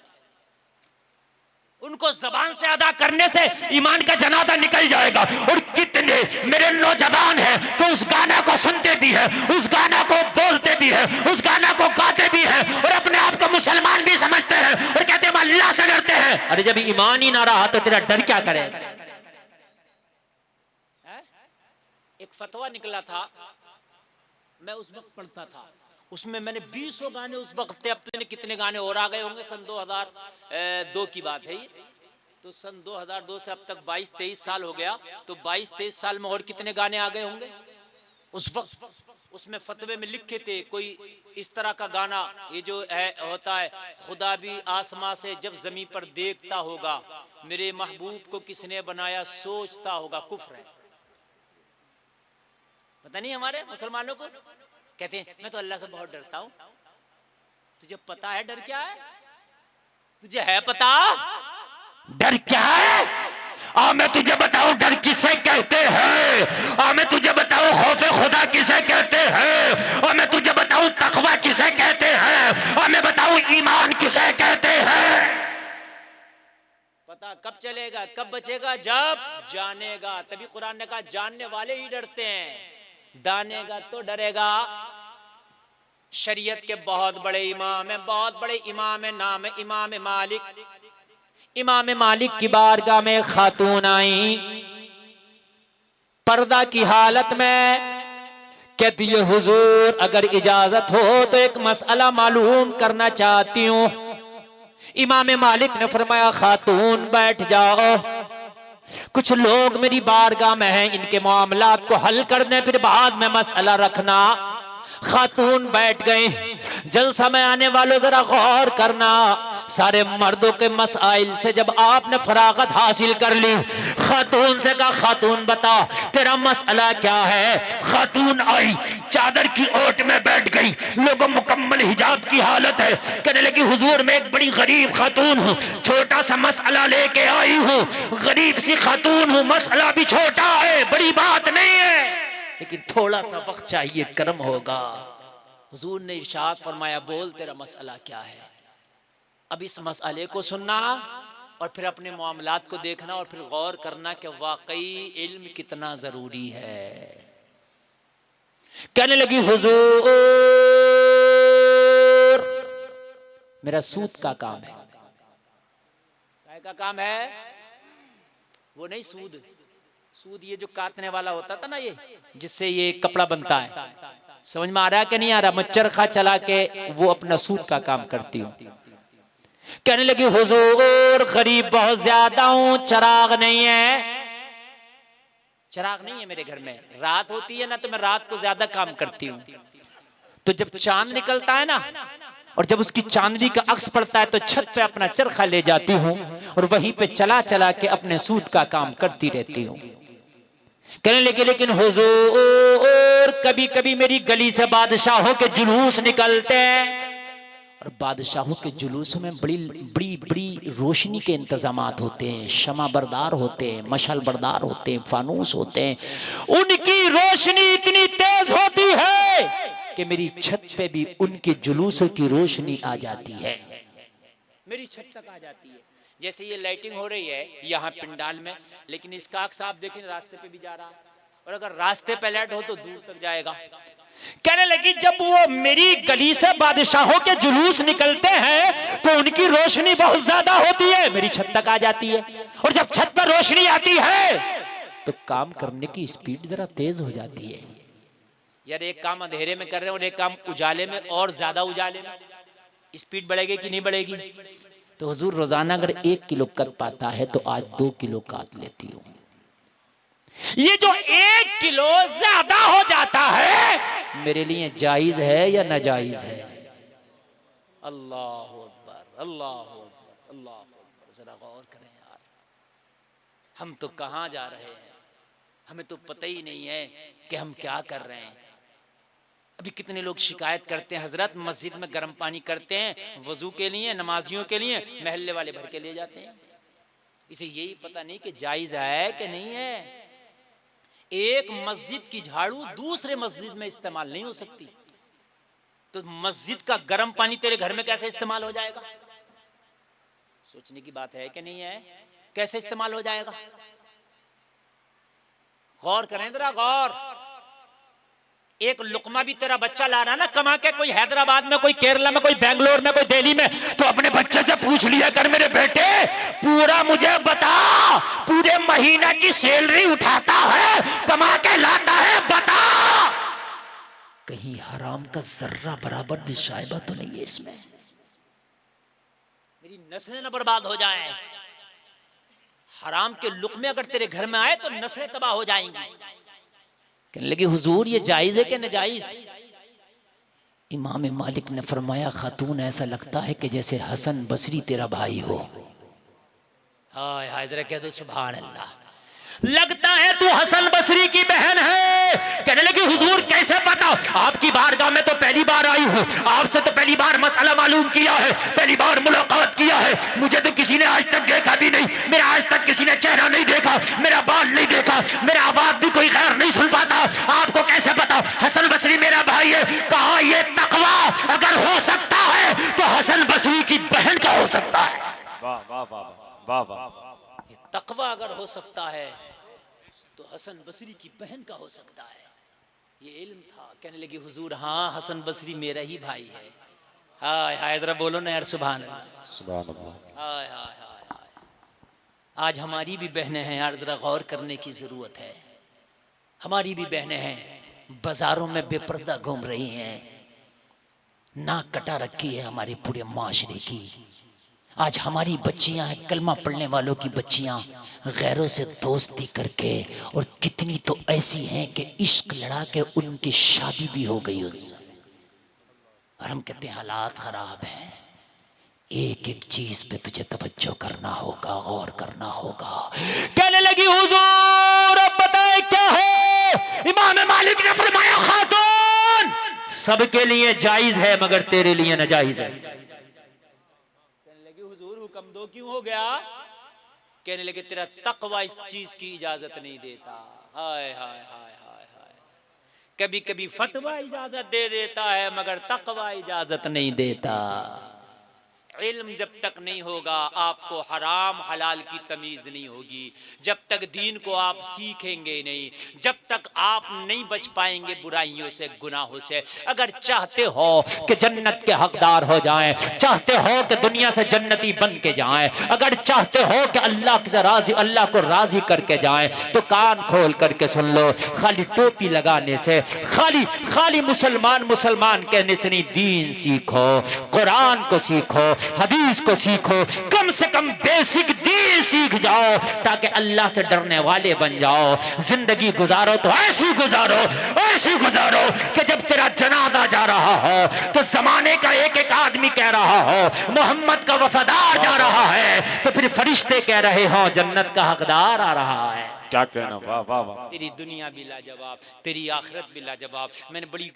उनको जबान से अदा करने से ईमान का जनाजा निकल जाएगा। और कितने मेरे नौजवान हैं तो उस गाना को सुनते भी है, उस गाना को बोलते भी है, उस गाना को गाते भी है और अपने आप को मुसलमान भी समझते हैं और कहते हैं अल्लाह से डरते हैं। अरे जब ईमान ही ना रहा तो तेरा डर क्या करेगा? एक फतवा निकला था, मैं उस वक्त पढ़ता था, उसमें मैंने 20 गाने उस वक्त थे, अब तो कितने गाने और आ गए होंगे। सन 2002 की बात है ये, तो सन 2002 से अब तक 22-23 साल हो गया, तो 22-23 साल में और कितने गाने आ गए होंगे उस वक्त। उसमें फतवे में लिखे थे कोई इस तरह का गाना, ये जो है होता है, खुदा भी आसमां से जब जमीन पर देखता होगा, मेरे महबूब को किसने बनाया सोचता होगा, कुफ्र है। पता नहीं हमारे मुसलमानों को कहते हैं मैं तो अल्लाह से बहुत डरता हूं। तुझे पता है डर क्या है? तुझे है पता डर क्या है? मैं तुझे बताऊं डर किसे कहते हैं, मैं तुझे बताऊं खौफे खुदा किसे कहते हैं, मैं तुझे बताऊं तकवा किसे कहते हैं, मैं बताऊं ईमान किसे कहते हैं। पता कब चलेगा, कब बचेगा? जब जानेगा। तभी कुरान ने कहा जानने वाले ही डरते हैं, दानेगा तो डरेगा। शरीयत के बहुत बड़े इमाम है, बहुत बड़े इमाम है, नाम है इमाम मालिक। इमाम मालिक की बारगाह में खातून आई पर्दा की हालत में, कहती है हुजूर अगर इजाजत हो तो एक मसला मालूम करना चाहती हूँ। इमाम मालिक ने फरमाया खातून बैठ जाओ, कुछ लोग मेरी बारगाह में हैं, इनके मामलात को हल कर दें, फिर बाद में मसला रखना। खातून बैठ गए। जलसा में आने वालों जरा गौर करना, सारे मर्दों के मसाइल से जब आपने फरागत हासिल कर ली, खातून से कहा खातून बता तेरा मसला क्या है। खातून आई, चादर की ओट में बैठ गई, लोगों मुकम्मल हिजाब की हालत है, कहने लगी हुजूर मैं एक बड़ी गरीब खातून हूँ, छोटा सा मसला लेके आई हूँ, गरीब सी खातून हूँ, मसला भी छोटा है, बड़ी बात नहीं है, लेकिन थोड़ा सा वक्त चाहिए, कर्म होगा। हुजूर ने इरशाद फरमाया बोल तेरा मसला क्या है। अब इस मसले को सुनना और फिर अपने मामलात को देखना और फिर गौर करना कि वाकई इल्म कितना जरूरी है। कहने लगी हुजूर मेरा सूद का काम है। क्या का काम है? वो नहीं सूद, सूद ये जो काटने वाला होता था ना, ये जिससे ये कपड़ा बनता है, समझ में आ रहा है कि नहीं आ रहा? मैं चरखा चला के वो अपना सूद का काम करती हूँ। कहने लगी हुजूर गरीब बहुत ज्यादा हूं, चिराग नहीं है, चिराग नहीं है मेरे घर में, रात होती है ना तो मैं रात को ज्यादा काम करती हूँ, तो जब चांद निकलता है ना और जब उसकी चांदनी का अक्स पड़ता है तो छत पे अपना चरखा ले जाती हूँ और वहीं पे चला चला के अपने सूद का काम करती रहती हूँ। कहने लगे लेकिन हुजूर कभी कभी मेरी गली से बादशाहों के जुलूस निकलते हैं और बादशाहों के जुलूसों में बड़ी बड़ी बड़ी रोशनी के इंतजामात होते हैं, शमा बरदार होते हैं, मशाल बरदार होते हैं, फानूस होते हैं, उनकी रोशनी इतनी तेज होती है कि मेरी छत पे भी उनके जुलूसों की रोशनी आ जाती है, मेरी छत तक आ जाती है। जैसे ये लाइटिंग हो रही है यहाँ पिंडाल में, लेकिन इसका अक्स आप देखें रास्ते पे भी जा रहा है और अगर रास्ते पे लाइट हो तो दूर तक जाएगा। कहने लगी जब वो मेरी गली से बादशाहों के जुलूस निकलते हैं तो उनकी रोशनी बहुत ज्यादा होती है, मेरी छत तक आ जाती है, और जब छत पर रोशनी आती है तो काम करने की स्पीड जरा तेज हो जाती है। यार एक काम अंधेरे में कर रहे हैं और एक काम उजाले में, और ज्यादा उजाले में, स्पीड बढ़ेगी कि नहीं बढ़ेगी? तो हुजूर रोजाना अगर 1 किलो कट पाता है तो आज 2 किलो काट लेती हूँ। ये जो 1 किलो ज्यादा हो जाता है मेरे लिए जायज है या नाजायज है? अल्लाह अकबर, अल्लाह अकबर, अल्लाह अकबर। जरा गौर करें यार, हम तो कहाँ जा रहे हैं, हमें तो पता ही नहीं है कि हम क्या कर रहे हैं। अभी कितने लोग शिकायत करते हैं, हजरत मस्जिद में गर्म पानी करते हैं वजू के लिए, नमाजियों के लिए, महल्ले वाले भर के ले जाते हैं। इसे यही पता नहीं कि जायज है कि नहीं है। एक मस्जिद की झाड़ू दूसरे मस्जिद में इस्तेमाल नहीं हो सकती, तो मस्जिद का गर्म पानी तेरे घर में कैसे इस्तेमाल हो जाएगा? सोचने की बात है कि नहीं है? कैसे इस्तेमाल हो जाएगा? गौर करें जरा, गौर। एक लुकमा भी तेरा बच्चा ला रहा ना कमा के, कोई हैदराबाद में, कोई केरला में, कोई बेंगलोर में, कोई दिल्ली में, तो अपने बच्चे से पूछ लिया कर, मेरे बेटे पूरा मुझे बता, पूरे महीने की सैलरी उठाता है, कमा के लाता है, बता कहीं हराम का जर्रा बराबर भी शायबा तो नहीं है इसमें, मेरी नस्लें न बर्बाद हो जाएं। हराम के लुकमे अगर तेरे घर में आए तो नस्लें तबाह हो जाएंगी। कहने लगी हुजूर ये जायज है कि नाजायज? इमाम मालिक ने फरमाया, खातून ऐसा लगता है कि जैसे हसन बसरी तेरा भाई हो। हाय हाय, जरा कह दो सुभान अल्लाह। लगता है तू हसन बसरी की बहन है। कहने लगी हुजूर कैसे पता? आपकी बारगाह में तो पहली बार आई हूँ, आपसे तो पहली बार मसला मालूम किया है, पहली बार मुलाकात किया है, मुझे तो किसी ने आज तक देखा भी नहीं, मेरा आज तक किसी ने चेहरा नहीं देखा, मेरा बाल नहीं देखा, मेरा आवाज भी कोई खैर नहीं सुन पाता, आपको कैसे पता हसन बसरी मेरा भाई है? कहा ये तकवा अगर हो सकता है तो हसन बसरी की बहन का हो सकता है। वाह वाह वाह वाह वाह। ये तकवा अगर हो सकता है तो हसन बसरी की बहन का हो सकता है। ये इल्म था। कहने लगी हुजूर हाँ हसन बसरी मेरा ही भाई है। हाय हाय, जरा बोलो ना यार सुभान अल्लाह, सुभान अल्लाह। हाय हाय हाय हाय। आज हमारी भी बहनें हैं यार, जरा गौर करने की जरूरत है। हमारी भी बहनें हैं बाजारों में बेपर्दा घूम रही हैं, नाक कटा रखी है हमारे पूरे माशरे की। आज हमारी बच्चियां हैं कलमा पढ़ने वालों की बच्चियां, गैरों से दोस्ती करके, और कितनी तो ऐसी हैं कि इश्क लड़ा के उनकी शादी भी हो गई उनसे। और हम कहते हैं हालात खराब हैं। एक एक चीज पे तुझे तवज्जो करना होगा, गौर करना होगा। कहने लगी हुजूर अब बताए क्या है? इमाम मालिक ने फरमाया खातून सबके लिए जायज है मगर तेरे लिए नाजायज है। कहने लगी हुजूर हुक्म दो, क्यों हो गया? कहने लगे तेरा तकवा इस चीज की इजाजत नहीं देता। हाय हाय हाय हाय हाय। कभी कभी फतवा इजाजत दे देता है मगर तकवा इजाजत नहीं देता। इल्म जब तक नहीं होगा आपको हराम हलाल की तमीज नहीं होगी। जब तक दीन को आप सीखेंगे नहीं, जब तक आप नहीं बच पाएंगे बुराइयों से, गुनाहों से। अगर चाहते हो कि जन्नत के हकदार हो जाएं, चाहते हो कि दुनिया से जन्नती बन के जाएं, अगर चाहते हो कि अल्लाह को राजी करके जाएं, तो कान खोल करके सुन लो। खाली टोपी लगाने से, खाली मुसलमान कहने से नहीं, दीन सीखो, कुरान को सीखो, हदीस को सीखो, कम से कम बेसिक दीन सीख जाओ ताकि अल्लाह से डरने वाले बन जाओ। जिंदगी गुजारो तो ऐसी गुजारो कि जब तेरा जनाजा जा रहा हो तो जमाने का एक एक आदमी कह रहा हो मोहम्मद का वफादार जा रहा है, तो फिर फरिश्ते कह रहे हो जन्नत का हकदार आ रहा है। क्या कहना, वाह वाह वाह। तेरी दुनिया भी लाजवाब, तेरी आखिरत भी लाजवाब। मैंने बड़ी